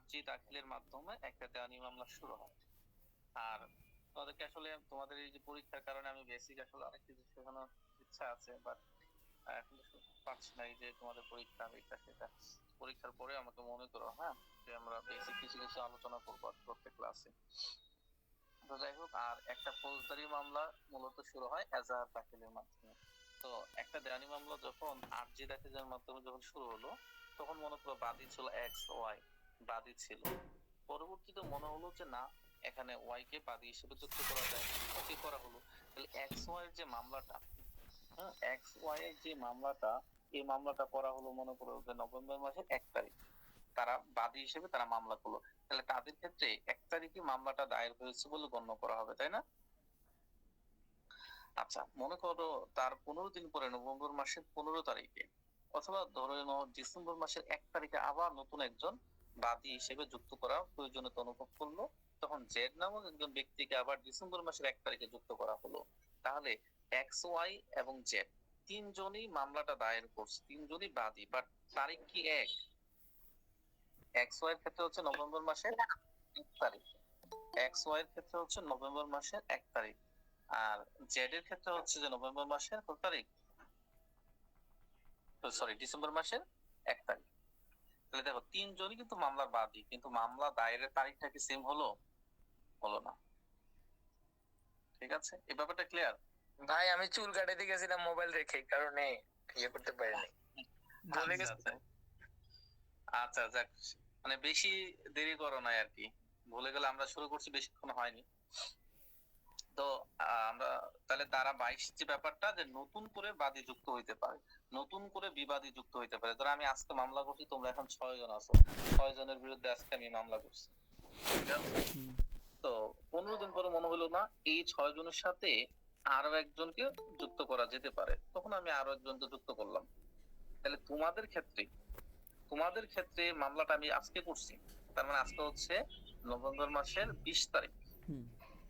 আর্জি দাখিলের মাধ্যমে একটা দেওয়ানি মামলা শুরু হয়। আর তোমাদেরকে আসলে তোমাদের এই যে পরীক্ষার কারণে আমি বেসিক আসলে অনেক কিছু শেখানোর ইচ্ছা আছে, বাট এখন তো পারছি না। এই যে তোমাদের পরীক্ষা এটা সেটা, পরীক্ষার পরে আমাকে মনে করো, হ্যাঁ, যে আমরা বেসিক কিছু কিছু আলোচনা করবো প্রত্যেক ক্লাসে। তো যাই হোক, আর একটা ফৌজদারি মামলা মূলত শুরু হয় এজাহার দাখিলের মাধ্যমে। তো একটা দেওয়ানি মামলা যখন আর্জি দাখিলের মাধ্যমে যখন শুরু হলো, তখন মনে করো বাদী ছিল এক্স ওয়াই, বাদী ছিল। পরবর্তীতে মনে হলো যে না, এখানে ওয়াই কে বাদী হিসেবে যুক্ত করা যায়, ওকে করা হলো। তাহলে এক্স ওয়াই এর যে মামলাটা, হ্যাঁ, এক্স ওয়াই এর যে মামলাটা, এই মামলাটা করা হলো মনে করো যে নভেম্বর মাসের 1 তারিখ। তারা বাদী হিসেবে তারা মামলা করলো। তাহলে তাদের ক্ষেত্রে 1 তারিখে মামলাটা দায়ের হয়েছে বলে গণ্য করা হবে, তাই না? আচ্ছা, মনে করো তার 15 দিন পরে নভেম্বর মাসের 15 তারিখে, অথবা ধরে নাও ডিসেম্বর মাসের 1 তারিখে আবার নতুন একজন বাদী হিসেবে যুক্ত করা প্রয়োজনীয়তা অনুভব করলো। তখন জেড নামক একজন ব্যক্তিকে আবার ডিসেম্বর মাসের 1 তারিখে যুক্ত করা হলো। তাহলে এক্স ওয়াই এবং জেড তিনজনই মামলাটা দায়ের করছে, তিনজনই বাদী, বাট তারিখ কি এক? এক্স ওয়াই এর ক্ষেত্রে হচ্ছে নভেম্বর মাসের 1 তারিখ, এক্স ওয়াই এর ক্ষেত্রে হচ্ছে নভেম্বর মাসের 1 তারিখ, আর জেড এর ক্ষেত্রে হচ্ছে যে নভেম্বর মাসের কত তারিখ, সরি ডিসেম্বর মাসের 1 তারিখ। তাহলে দেখো তিনজনই কিন্তু মামলার বাদী, কিন্তু মামলা দায়েরের তারিখটা কি সেম হলো? হলো না। ঠিক আছে, এই ব্যাপারটা ক্লিয়ার? ভাই আমি চুল কাটাতে গেছিলাম মোবাইল রেখে, এই কারণে ইয়ে করতে পারিনি, ভুলে আচ্ছা গেছি। আচ্ছা আচ্ছা, যাক, মানে বেশি দেরি করো নাই আর কি। ভুলে গেলে, আমরা শুরু করছি বেশিক্ষণ হয়নি। তো আমরা তাহলে ধারা 22 যে ব্যাপারটা, যে নতুন করে বাদী যুক্ত হইতে পারে, নতুন করে বিবাদী যুক্ত হইতে পারে। ধরো আমি আজকে মামলা করছি, তোমরা এখন 6 জন আছো, 6 জনের বিরুদ্ধে আজকে আমি মামলা করছি, ঠিক আছে? তো 15 দিন পরে মনে হলো না, এই 6 জনের সাথে আরো একজনকে যুক্ত করা যেতে পারে, তখন আমি আরো একজনকে যুক্ত করলাম। তাহলে তোমাদের ক্ষেত্রে মামলাটা আমি আজকে করছি, তার মানে আজকে হচ্ছে নভেম্বর মাসের 20 তারিখ।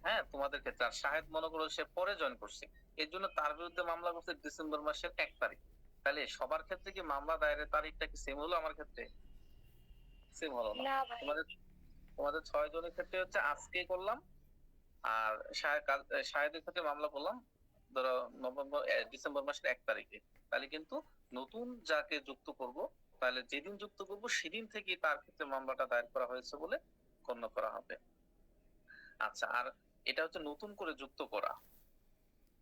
হ্যাঁ, তোমাদের ক্ষেত্রে। আর শাহেদ মনে করো সে পরে জয়েন করছে, এর জন্য তার বিরুদ্ধে মামলা করছে ডিসেম্বর মাসের 1 তারিখ। তাহলে সবার ক্ষেত্রে কি মামলা দায়েরের তারিখটা কি সেম হলো? আমার ক্ষেত্রে সেম হলো না। তোমাদের তোমাদের 6 জনের ক্ষেত্রে হচ্ছে আজকে করলাম, আর শাহেদের ক্ষেত্রে মামলা করলাম ধরো ডিসেম্বর মাসের 1 তারিখে। তাহলে কিন্তু নতুন যাকে যুক্ত করব, তাহলে যেদিন যুক্ত করব সেদিন থেকে তার ক্ষেত্রে মামলাটা দায়ের করা হয়েছে বলে গণ্য করা হবে। আচ্ছা, আর এটা হচ্ছে নতুন করে যুক্ত করা।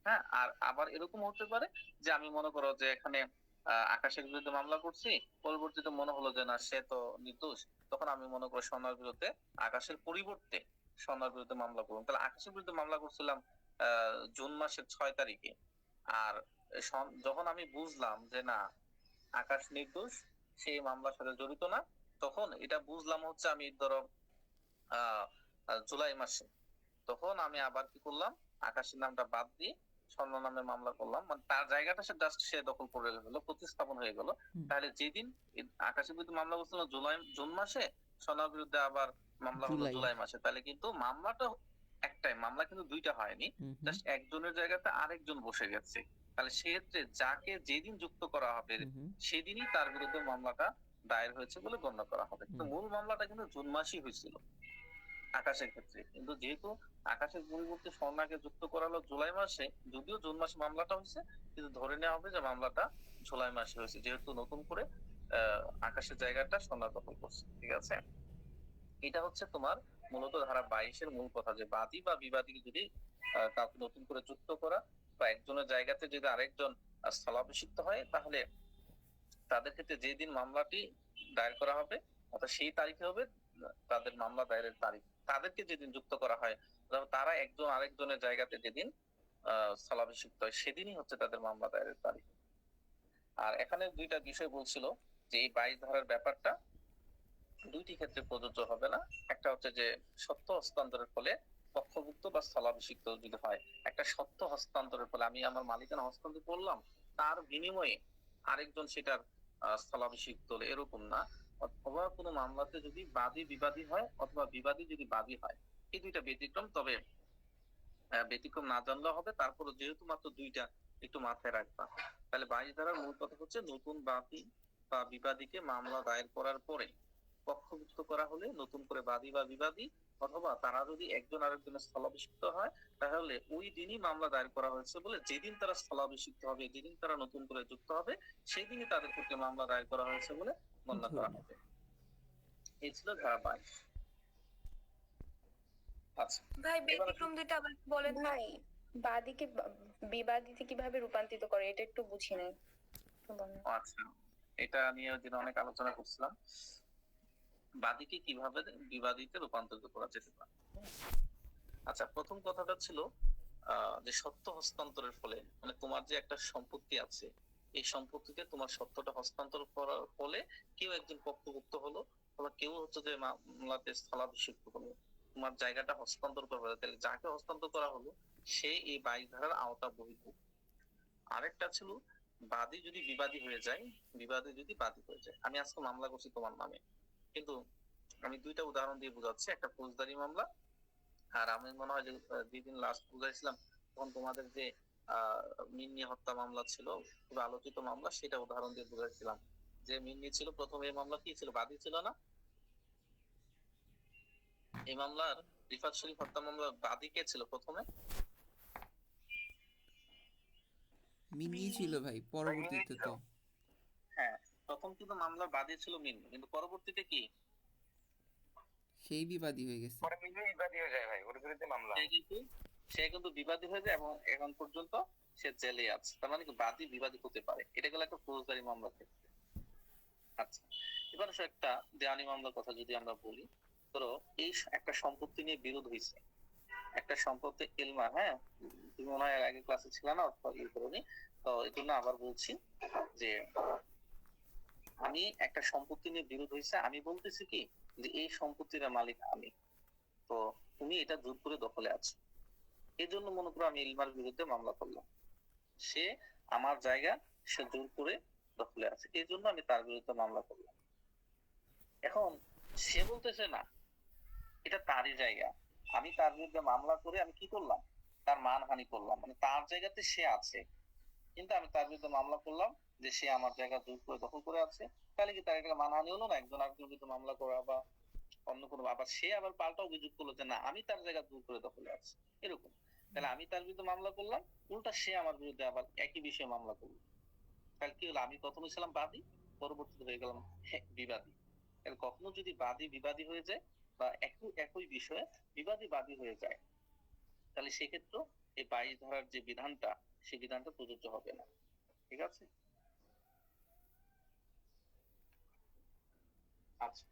হ্যাঁ, আর আবার এরকম হতে পারে যে আমি মনে করো যে এখানে আকাশের বিরুদ্ধে মামলা করছি, পরবর্তীতে মনে হলো যে না, সে তো নির্দোষ, তখন আমি মনে করো সোনার বিরুদ্ধে, আকাশের পরিবর্তে সোনার বিরুদ্ধে মামলা করলাম। তাহলে আকাশের বিরুদ্ধে মামলা করছিলাম জুন মাসের 6 তারিখে। আর যখন আমি বুঝলাম যে না, আকাশ নির্দোষ, সেই মামলার সাথে জড়িত না, তখন এটা বুঝলাম হচ্ছে আমি ধরো আহ জুলাই মাসে, তখন আমি আবার কি করলাম, আকাশের নামটা বাদ দিয়ে স্বর্ণ নামে মামলা করলাম। মানে তার জায়গাটা সে জাস্ট সে দখল করে গেল, প্রতিস্থাপন হয়ে গেল। তাহলে যেদিন আকাশের বিরুদ্ধে মামলা করছিলাম জুন মাসে, স্বর্ণের বিরুদ্ধে আবার মামলা হলো জুলাই মাসে, তাহলে কিন্তু মামলাটা একটাই, মামলা কিন্তু দুইটা হয়নি, জাস্ট একজনের জায়গাতে আরেকজন বসে গেছে। তাহলে সেক্ষেত্রে যাকে যেদিন যুক্ত করা হবে সেদিনই তার বিরুদ্ধে মামলাটা দায়ের হয়েছে বলে গণ্য করা হবে। কিন্তু মূল মামলাটা কিন্তু জুন মাসেই হয়েছিল আকাশের ক্ষেত্রে। কিন্তু যেহেতু আকাশের পরিবর্তে স্বর্ণাকে যুক্ত করালো জুলাই মাসে, যদিও জুন মাসে মামলাটা হয়েছে, কিন্তু ধরে নেওয়া হবে যে মামলাটা জুলাই মাসে হয়েছে, যেহেতু নতুন করে আকাশের জায়গাটা স্বর্ণা দখল করছে। ঠিক আছে, এটা হচ্ছে তোমার মূলত ধারা 22-এর মূল কথা, যে বাদী বা বিবাদীকে যদি কাউকে নতুন করে যুক্ত করা, বা একজনের জায়গাতে যদি আরেকজন স্থলাভিষিক্ত হয়, তাহলে তাদের ক্ষেত্রে যেদিন মামলাটি দায়ের করা হবে, অর্থাৎ সেই তারিখে হবে তাদের মামলা দায়েরের তারিখ। তাদেরকে যেদিন যুক্ত করা হয়, তারা একজন আরেকজনের জায়গাতে যেদিন স্থলাভিষিক্ত হয়, সেদিনই হচ্ছে তাদের মামলা দায়েরের তারিখ। আর এখানে দুইটা বিষয় বলছিল যে এই 22 ধারার ব্যাপারটা দুইটি ক্ষেত্রে প্রযোজ্য হবে না। একটা হচ্ছে যে সত্য হস্তান্তরের ফলে পক্ষভুক্ত বা স্থলাভিষিক্ত যদি হয়, একটা সত্য হস্তান্তরের ফলে আমি আমার মালিকানা হস্তান্তর করলাম, তার বিনিময়ে আরেকজন সেটার স্থলাভিষিক্ত হলে, এরকম না। অথবা কোনো মামলাতে যদি বাদী বিবাদী হয়, অথবা বিবাদী যদি বাদী হয়, এই দুইটা ব্যতিক্রম। তবে ব্যতিক্রম না জানলেও হবে, তারপরে যেহেতু মাত্র দুইটা, একটু মাথায় রাখবা। তাহলে 22 ধারার মূল কথা হচ্ছে নতুন বাদী বা বিবাদীকে মামলা দায়ের করার পরে পক্ষভুক্ত করা হলে নতুন করে বাদী বা বিবাদী অথবা তারা যদি একজন আরেকজনের স্থলাভিষিক্ত হয়, তাহলে ওই দিনই মামলা দায়ের করা হয়েছে বলে যেদিন তারা স্থলাভিষিক্ত হবে, যেদিন তারা নতুন করে যুক্ত হবে, সেই দিনই তাদের ক্ষেত্রে মামলা দায়ের করা হয়েছে বলে গণ্য করা ধন্যবাদ। হবে। এই ছিল ধারা 22। আচ্ছা, ভাই এবার ব্যতিক্রম দুইটা আবার বলেন তো। ভাই বাদীকে বিবাদীতে কিভাবে রূপান্তরিত করে এটা একটু বুঝি নাই। বলেন। আচ্ছা, এটা নিয়ে ওই দিন অনেক আলোচনা করছিলাম। বাদীকে কিভাবে বিবাদীতে রূপান্তরিত করা যেতে পারে। আচ্ছা, প্রথম কথাটা ছিল যে সত্য হস্তান্তরের ফলে, মানে তোমার যে একটা সম্পত্তি আছে, এই সম্পত্তিতে তোমার সত্যটা হস্তান্তর করার ফলে কেউ একজন পক্ষভুক্ত হলো, অথবা কেউ হচ্ছে যে মামলাতে স্থলাভিষিক্ত হলো, তোমার জায়গাটা হস্তান্তর করা হলো, তাহলে যাকে হস্তান্তর করা হলো সে এই 22 ধারার আওতা বহির্ভূত। আরেকটা ছিল বাদী যদি বিবাদী হয়ে যায়, বিবাদী যদি বাদী হয়ে যায়। আমি আজকে মামলা করছি তোমার নামে, কিন্তু আমি দুইটা উদাহরণ দিয়ে বোঝাচ্ছি। একটা ফৌজদারি মামলা, আর আমি মনে হয় যে যেদিন লাস্ট বুঝাইছিলাম তখন তোমাদের যে মিন্নি হত্যা মামলা ছিল, খুব আলোচিত মামলা, সেটা উদাহরণ দিয়ে বুঝাইছিলাম যে মিন্নি ছিল প্রথম, এই মামলা কি ছিল, বাদী ছিল না। এই মামলার রিফাত শরীফ হত্যা মামলার বাদী কে ছিল প্রথমে? মিনি ছিল ভাই, পরবর্তীতে তো হ্যাঁ, প্রথম কিন্তু মামলার বাদী ছিল মিন্নি, কিন্তু পরবর্তীতে কি সেই বিবাদী হয়ে গেছে। পরে মিলে বিবাদী হয়ে যায় ভাই, ওর বিরুদ্ধে মামলা সে কিন্তু বিবাদী হয়ে যায় এবং এখন পর্যন্ত সে জেলে আছে। তার মানে কি বাদী বিবাদী হতে পারে। এটা গেল একটা ফৌজদারি মামলার ক্ষেত্রে। আচ্ছা, এবার আসো একটা দেওয়ানি মামলার কথা যদি আমরা বলি। ধরো এই একটা সম্পত্তি নিয়ে বিরোধ হয়েছে, একটা সম্পত্তি এলমা, হ্যাঁ তুমি মনে হয় আগে ক্লাসে ছিল না অথবা ইয়ে করোনি, তো এই জন্য আবার বলছি যে আমি একটা সম্পত্তি নিয়ে বিরোধ হয়েছে, আমি বলতেছি কি যে এই সম্পত্তির মালিক আমি, তো তুমি এটা জোর করে দখলে আছো। এই জন্য মনে করো আমি ইলমার বিরুদ্ধে মামলা করলাম, সে আমার জায়গা সে জোর করে দখলে আছে, এই জন্য আমি তার বিরুদ্ধে মামলা করলাম। এখন সে বলতেছে না এটা তারই জায়গা, আমি তার বিরুদ্ধে মামলা করে আমি কি করলাম, তার মানহানি করলাম, মানে তার জায়গাতে সে আছে, কিন্তু আমি তার বিরুদ্ধে মামলা করলাম যে সে আমার জায়গা জোর করে দখল করে আছে। তাহলে কি তার একটা মানহানি হলো না? একজন আরেকজনের বিরুদ্ধে মামলা করা বা অন্য কোনো, আবার সে আবার পাল্টা অভিযোগ করলো যে না আমি তার জায়গা জোর করে দখলে আছি, এরকম। তাহলে আমি তার বিরুদ্ধে মামলা করলাম, উল্টা সে আমার বিরুদ্ধে আবার একই বিষয়ে মামলা করলো। তাহলে কি হলো, আমি প্রথমে ছিলাম বাদী, পরবর্তীতে হয়ে গেলাম বিবাদী। তাহলে কখনো যদি বাদী বিবাদী হয়ে যায় বা একই একই বিষয়ে বিবাদী বাদী হয়ে যায়, তাহলে সেক্ষেত্রে এই 22 ধারার যে বিধানটা, সেই বিধানটা প্রযোজ্য হবে না। ঠিক আছে? আচ্ছা,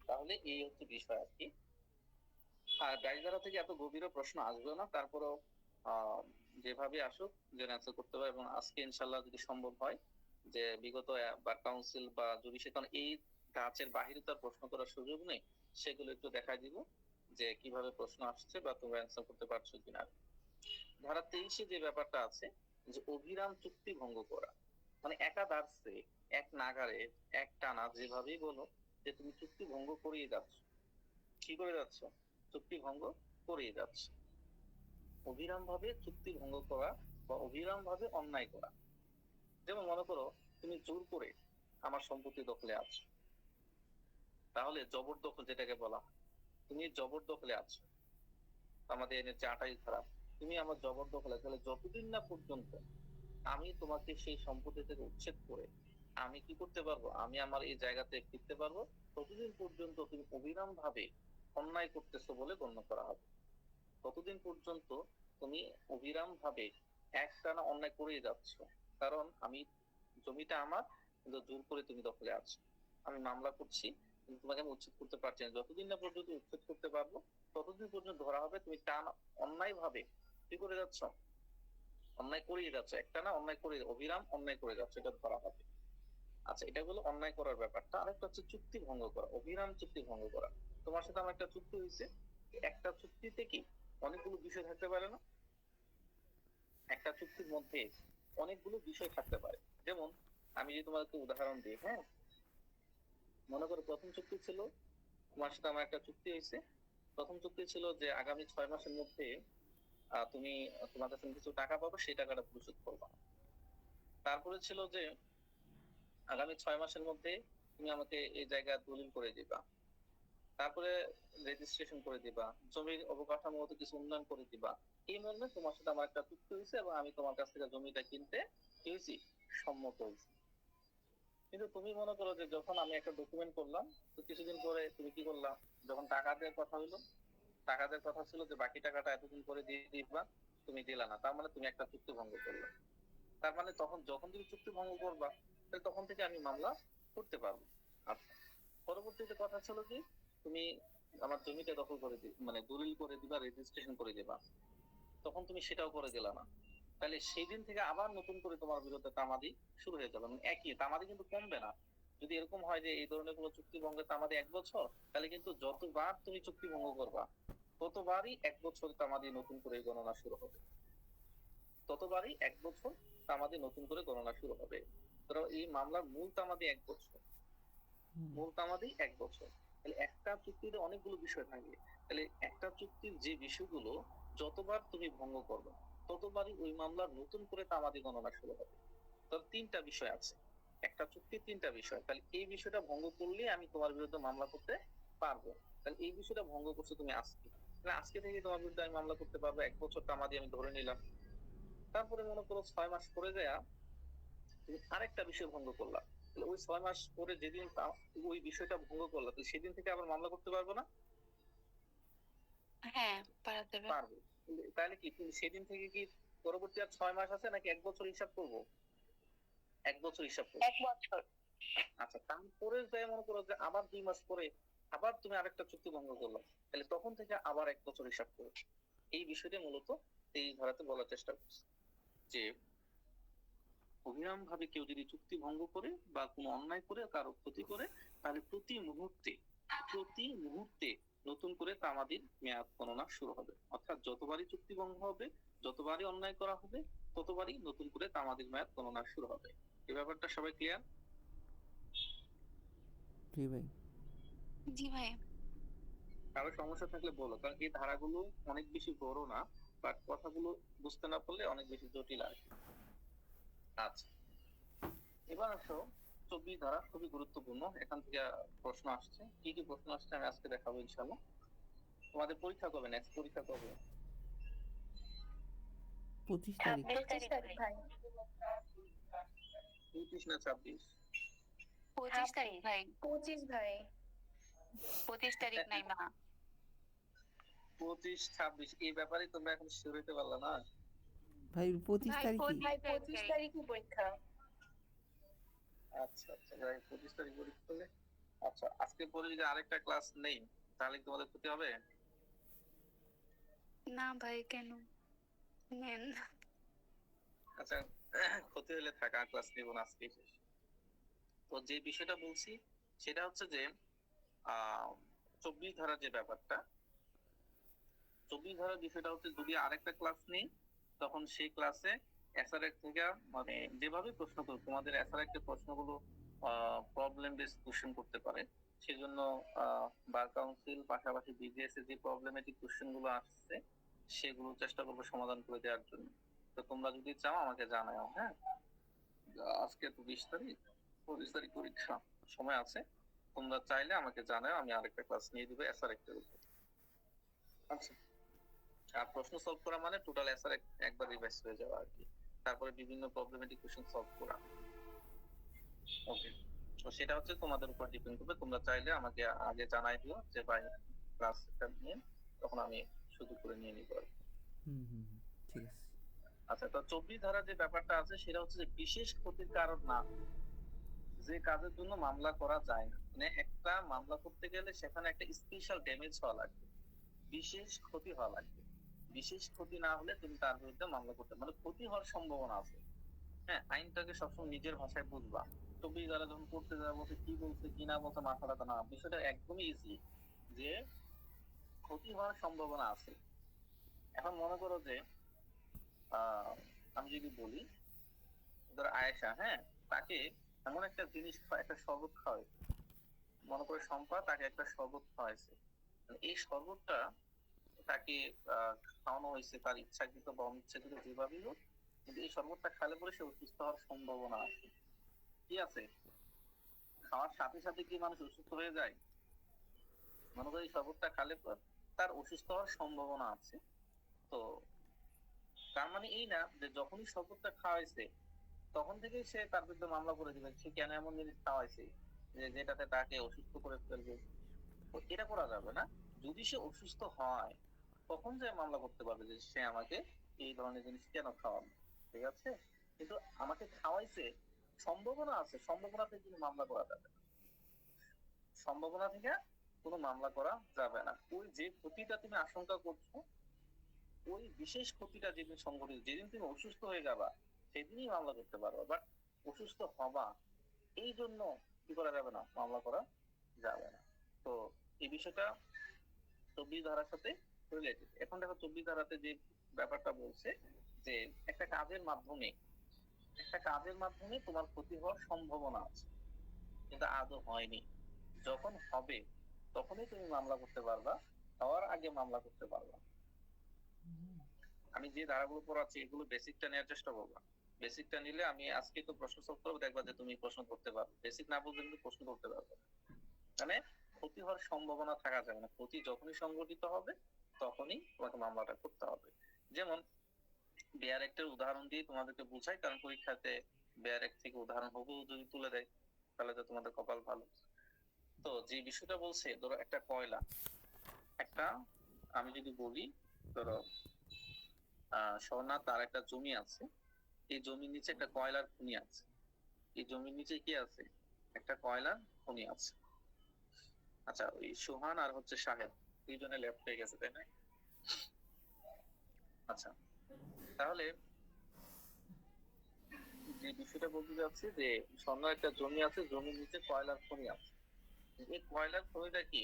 তাহলে এই হচ্ছে বিষয় আর কি। আর 22 ধারা থেকে এত গভীর প্রশ্ন আসবে না, তারপরেও যেভাবে আসুক যেন অ্যান্সার করতে হবে। এবং আজকে ইনশাল্লাহ যদি সম্ভব হয় যে বিগত বার কাউন্সিল বা যদি সে, কারণ এই ধাঁচের বাহিরে তার প্রশ্ন করার সুযোগ নেই, সেগুলো একটু দেখা দিব যে কিভাবে প্রশ্ন আসছে বা তোমরা অ্যান্সার করতে পারছো কিনা। ধারা 23 যে ব্যাপারটা আছে যে অভিরাম চুক্তি ভঙ্গ করা, মানে একাধারে এক নাগারে এক টানা যেভাবেই বলো যে তুমি চুক্তি ভঙ্গ করিয়ে যাচ্ছ, কি করে যাচ্ছ, চুক্তি ভঙ্গ করিয়ে যাচ্ছে। অবিরাম ভাবে চুক্তি ভঙ্গ করা বা অবিরাম ভাবে অন্যায় করা। যেমন মনে করো তুমি জোর করে আমার সম্পত্তি দখলে আছো, তাহলে জবরদখল যেটাকে বলা হয়, তুমি জবরদখলে আছো, আমাদের এনে 28 ধারা, তুমি আমার জবরদখলে, তাহলে যতদিন না পর্যন্ত আমি তোমাকে সেই সম্পত্তি থেকে উচ্ছেদ করে আমি কি করতে পারবো, আমি আমার এই জায়গাতে ফিরতে পারবো, ততদিন পর্যন্ত তুমি অবিরাম ভাবে অন্যায় করতেছো বলে গণ্য করা হবে। ততদিন পর্যন্ত তুমি অবিরাম ভাবে একটানা অন্যায় করেই যাচ্ছ, কারণ আমি জমিটা আমার, কিন্তু জোর করে তুমি দখলে আছো। আমি মামলা করছি কিন্তু তোমাকে আমি উচ্ছেদ করতে পারছি না, যতদিন না পর্যন্ত উচ্ছেদ করতে পারবো ততদিন পর্যন্ত ধরা হবে তুমি টান অন্যায় ভাবে কি করে যাচ্ছ, অন্যায় করেই যাচ্ছ, একটানা অন্যায় করে, অবিরাম অন্যায় করে যাচ্ছ, এটা ধরা হবে। আচ্ছা, এটা হলো অন্যায় করার ব্যাপারটা। আরেকটা হচ্ছে চুক্তি ভঙ্গ করা, অবিরাম চুক্তি ভঙ্গ করা। তোমার সাথে আমার একটা চুক্তি হয়েছে, একটা চুক্তিতে কি অনেকগুলো বিষয় থাকতে পারে না? একটা চুক্তির মধ্যে অনেকগুলো বিষয় থাকতে পারে। যেমন আমি যদি তোমাকে উদাহরণ দিই, হ্যাঁ মনে করো প্রথম চুক্তি ছিল, তোমার সাথে আমার একটা চুক্তি হয়েছে, প্রথম চুক্তি ছিল যে আগামী 6 মাসের মধ্যে তুমি তোমার কাছে কিছু টাকা পাবো, সেই টাকাটা পরিশোধ করবা। তারপরে ছিল যে আগামী 6 মাসের মধ্যে তুমি আমাকে এই জায়গা দলিল করে দিবা, তারপরে রেজিস্ট্রেশন করে দিবা, জমির অবকাঠামোগত কিছু উন্নয়ন করে দিবা। এই মর্মে তোমার সাথে আমার একটা চুক্তি হয়েছে এবং আমি তোমার কাছ থেকে জমিটা কিনতে কি হয়েছি, সম্মত হয়েছি। কিন্তু তুমি মনে করো যে যখন আমি একটা ডকুমেন্ট করলাম, তো কিছুদিন পরে তুমি কি করলাম, যখন টাকা দেওয়ার কথা হইলো, টাকা দেওয়ার কথা ছিল যে বাকি টাকাটা এতদিন পরে দিয়ে দিবা, তুমি দিলা না, তার মানে তুমি একটা চুক্তি ভঙ্গ করলে। তার মানে তখন যখন তুমি চুক্তি ভঙ্গ করবা, তাহলে তখন থেকে আমি মামলা করতে পারবো। আচ্ছা, পরবর্তীতে কথা ছিল কি, তুমি আমার জমিটা দখল করে মানে দলিল করে দিবা, রেজিস্ট্রেশন করে দিবা, তখন তুমি সেটাও করে দিলা না। তাহলে সেই দিন থেকে আবার নতুন করে তোমার বিরুদ্ধে তামাদি শুরু হয়ে যাবে। মানে একই তামাদি কিন্তু কমবে না। যদি এরকম হয় যে এই ধরনের কোনো চুক্তি ভঙ্গের তামাদি 1 বছর, তাহলে কিন্তু যতবার তুমি চুক্তি ভঙ্গ করবা, ততবারই 1 বছর তামাদি নতুন করে গণনা শুরু হবে। ততবারই 1 বছর তামাদি নতুন করে গণনা শুরু হবে। ধরো এই মামলার মূল তামাদি 1 বছর, মূল তামাদি 1 বছর। তাহলে একটা চুক্তিতে অনেকগুলো বিষয় থাকবে। তাহলে একটা চুক্তির যে বিষয়গুলো যতবার তুমি ভঙ্গ করবে, ততবারই ওই মামলার নতুন করে তামাদি গণনা শুরু হবে। তো 3টা বিষয় আছে, একটা চুক্তির 3টা বিষয়। তাহলে এই বিষয়টা ভঙ্গ করলে আমি তোমার বিরুদ্ধে মামলা করতে পারবো। তাহলে এই বিষয়টা ভঙ্গ করছো তুমি আজকে, তাহলে আজকে থেকে তোমার বিরুদ্ধে আমি মামলা করতে পারবো। 1 বছর তামাদি আমি ধরে নিলাম। তারপরে মনে করো 6 মাস পরে যায় তুমি আরেকটা বিষয় ভঙ্গ করলা, তাহলে ওই 6 মাস পরে যেদিন ওই বিষয়টা ভঙ্গ করলা, তো সেদিন থেকে আবার মামলা করতে পারবো না? হ্যাঁ, পারা যাবে। পারবো। তাহলে কি তুমি সেদিন থেকে কি পরবর্তী আর 6 মাস আছে নাকি 1 বছর হিসাব করবো? 1 বছর হিসাব করবো। 1 বছর। আচ্ছা, তারপরে যাই মনে করো যে আবার 2 মাস পরে আবার তুমি আরেকটা চুক্তি ভঙ্গ করলো, তাহলে তখন থেকে আবার 1 বছর হিসাব করো। এই বিষয়টা মূলত এই ধারাতে বলার চেষ্টা করছি যে অবিরাম ভাবে কেউ যদি চুক্তি ভঙ্গ করে বা কোনো অন্যায় করে কারো ক্ষতি করে, তাহলে প্রতি মুহূর্তে নতুন করে তামাদির মেয়াদ গণনা শুরু হবে। অর্থাৎ যতবারই চুক্তি ভঙ্গ হবে, যতবারই অন্যায় করা হবে, ততবারই নতুন করে তামাদির মেয়াদ গণনা শুরু হবে। এই ব্যাপারটা সবাই ক্লিয়ার? জি ভাই। জি ভাই। কারো সমস্যা থাকলে বলো, কারণ এই ধারাগুলো অনেক বেশি বড় না, বাট কথাগুলো বুঝতে না পারলে অনেক বেশি জটিল আর কি। আচ্ছা, এবার আসো 24 ধারা, খুবই গুরুত্বপূর্ণ। এখান থেকে প্রশ্ন আসছে, কি কি প্রশ্ন আসছে আমি আজকে দেখাবো ইনশাআল্লাহ। তোমাদের পরীক্ষা কবে, নেক্সট পরীক্ষা কবে? 25 তারিখ। 25 তারিখ ভাই। 25 না 26? 25 তারিখ ভাই। 25 ভাই। 25 তারিখ নাই মা। 25 26 এই ব্যাপারে তোমরা এখন শিওর হইতে পারলা না? ভাই 25 ভাই, তারিখই। ভাই 25 তারিখই পরীক্ষা। আচ্ছা আচ্ছা, যাই 25 তারিখ পরীক্ষা হলে, আচ্ছা আজকে পরে যদি আরেকটা ক্লাস নেই তাহলে কি তোমাদের ক্ষতি হবে? না ভাই, কেন নেন? আচ্ছা, ক্ষতি হলে থাকা ক্লাস নিব না, আজকে শেষ। তো যে বিষয়টা বলছি সেটা হচ্ছে যে 24 ধারার যে ব্যাপারটা, 24 ধারার বিষয়টা হচ্ছে যদি আরেকটা ক্লাস নেই, তখন সেই ক্লাসে এসআরএক থেকে মানে যেভাবে প্রশ্ন করো, তোমাদের এসআরএক এর প্রশ্নগুলো প্রবলেম বেসড কোশ্চেন করতে পারে। সেজন্য বার কাউন্সিল পাশাপাশি বিজিএস এর যে প্রবলেমেটিক কোশ্চেন গুলো আসছে সেগুলো চেষ্টা করবো সমাধান করে দেওয়ার জন্য। তো তোমরা যদি চাও আমাকে জানাও। হ্যাঁ, আজকে তো 20 তারিখ, 25 তারিখ পরীক্ষা, সময় আছে। তোমরা চাইলে আমাকে জানাও, আমি আরেকটা ক্লাস নিয়ে দিব এসআরএক এর উপর। আচ্ছা, আর প্রশ্ন সলভ করা মানে টোটাল এসআর একবার রিভাইজ হয়ে যাওয়া আর কি, তারপরে বিভিন্ন প্রবলেমেটিক কোশ্চেন সলভ করা। ওকে, তো সেটা হচ্ছে তোমাদের উপর ডিপেন্ড করবে। তোমরা চাইলে আমাকে আগে জানাই দিও যে ভাই ক্লাসটা নিয়ে, তখন আমি শুধু করে নিয়ে নিব। হুম হুম হুম, ঠিক আছে। আচ্ছা, তো 24 ধারা যে ব্যাপারটা আছে সেটা হচ্ছে যে বিশেষ ক্ষতির কারণ না যে কাজের জন্য মামলা করা যায় না, মানে একটা মামলা করতে গেলে সেখানে একটা স্পেশাল ড্যামেজ হওয়া লাগবে, বিশেষ ক্ষতি হওয়া লাগবে। বিশেষ ক্ষতি না হলে তুমি তার বিরুদ্ধে মামলা করতে, মানে ক্ষতি হওয়ার সম্ভাবনা আছে। হ্যাঁ, আইনটাকে সবসময় নিজের ভাষায় বুঝবা। 24 ধারা যখন করতে যাবো কি বলছে কি না বলছে মাথা ব্যথা না, বিষয়টা একদমই ইজি যে ক্ষতি হওয়ার সম্ভাবনা আছে। এখন মনে করো যে আমি যদি বলি ধরো আয়েশা, হ্যাঁ, তাকে এমন একটা জিনিস একটা শরবত খাওয়াইছে, মনে করে শম্পা তাকে একটা শরবত খাওয়াইছে, এই শরবতটা তাকে খাওয়ানো হয়েছে তার ইচ্ছাকৃত বা অনিচ্ছাকৃত যেভাবেই হোক, কিন্তু এই শরবতটা খেলে পরে সে অসুস্থ হওয়ার সম্ভাবনা আছে। কি আছে? খাওয়ার সাথে সাথে কি মানুষ অসুস্থ হয়ে যায়? মনে করি শরবতটা খালে পর তার অসুস্থ হওয়ার সম্ভাবনা আছে। তো তার মানে এই না যে যখনই শরবতটা খাওয়াইছে তখন থেকেই সে তার বিরুদ্ধে মামলা করে দিবে, সে কেন এমন জিনিস খাওয়াইছে যে যেটাতে তাকে অসুস্থ করে ফেলবে। তো এটা করা যাবে না। যদি সে অসুস্থ হয় তখন যে মামলা করতে পারবে যে সে আমাকে এই ধরনের জিনিস কেন খাওয়াবে, ঠিক আছে? কিন্তু আমাকে খাওয়াইছে, সম্ভাবনা আছে, সম্ভাবনা থেকে কোনো মামলা করা যাবে না। সম্ভাবনা থেকে কোনো মামলা করা যাবে না। ওই যে ক্ষতিটা তুমি আশঙ্কা করছো, ওই বিশেষ ক্ষতিটা যেদিন সংঘটিত, যেদিন তুমি অসুস্থ হয়ে যাবা সেদিনই মামলা করতে পারবা। বাট অসুস্থ হবা এই জন্য কি করা যাবে না, মামলা করা যাবে না। তো এই বিষয়টা 24 ধারার সাথে রিলেটেড। এখন দেখো 24 ধারাতে যে ব্যাপারটা বলছে যে একটা কাজের মাধ্যমে, একটা কাজের মাধ্যমে তোমার ক্ষতি হওয়ার সম্ভাবনা আছে কিন্তু আদৌ হয়নি। যখন হবে তখনই তুমি মামলা করতে পারবা, হওয়ার আগে মামলা করতে পারবা। আমি যে ধারাগুলো পড়াচ্ছি এগুলো বেসিকটা নেওয়ার চেষ্টা করবা। বেসিকটা নিলে আমি আজকে তো প্রশ্ন সলভ করবো, দেখবা যে তুমি প্রশ্ন করতে পারবে। বেসিক না বুঝলে কিন্তু প্রশ্ন করতে পারবে না। মানে ক্ষতি হওয়ার সম্ভাবনা থাকা যাবে না, ক্ষতি যখনই সংঘটিত হবে তখনই তোমাকে মামলাটা করতে হবে। যেমন বেয়ার অ্যাক্টের উদাহরণ দিয়ে তোমাদেরকে বুঝাই, কারণ পরীক্ষাতে বেয়ার অ্যাক্ট থেকে উদাহরণ হুবহু যদি তুলে দেয় তাহলে তো তোমাদের কপাল ভালো। তো যে বিষয়টা বলছে, ধরো একটা কয়লা, একটা, আমি যদি বলি ধরো সোনা তার একটা জমি আছে, এই জমির নিচে একটা কয়লার খনি আছে, এই জমির নিচে কি আছে, একটা কয়লার খনি আছে। আচ্ছা, ওই সোহান আর হচ্ছে সাহেব দুইজনে লেফট হয়ে গেছে, তাই না? আচ্ছা, তাহলে যে বিষয়টা বলতে যাচ্ছি যে স্বর্ণের একটা জমি আছে, জমির নিচে কয়লার খনি আছে। এই কয়লার খনিটা কি,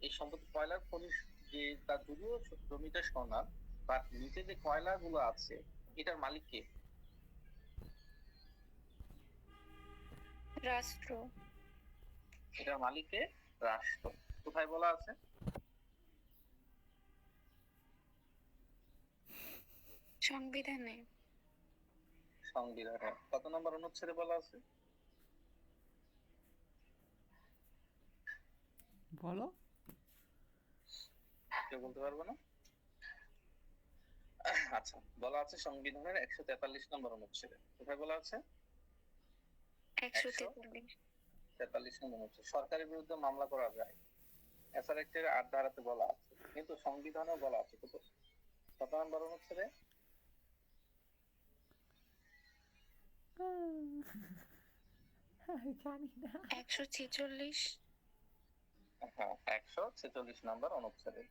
এই সম্পত্তি কয়লার খনি যে তার যদিও জমিটা সোনার, বাট নিচে যে কয়লা গুলো আছে এটার মালিক কে? রাষ্ট্র। এটার মালিক কে? রাষ্ট্র। কোথায় বলা আছে? সংবিধানে। সংবিধানে। কত নম্বর অনুচ্ছেদে বলা আছে? বলো। কেউ বলতে পারবে না? আচ্ছা, বলা আছে সংবিধানের 143 নম্বর অনুচ্ছেদে। কোথায় বলা আছে? 143। 143 নম্বর অনুচ্ছেদ। সরকারের বিরুদ্ধে মামলা করা যায়, এছাড়া একটা 8 ধারাতে বলা আছে, কিন্তু সংবিধানেও বলা আছে। কত নম্বর অনুচ্ছেদে? জানি না। 146। হ্যাঁ, 146 নম্বর অনুচ্ছেদে।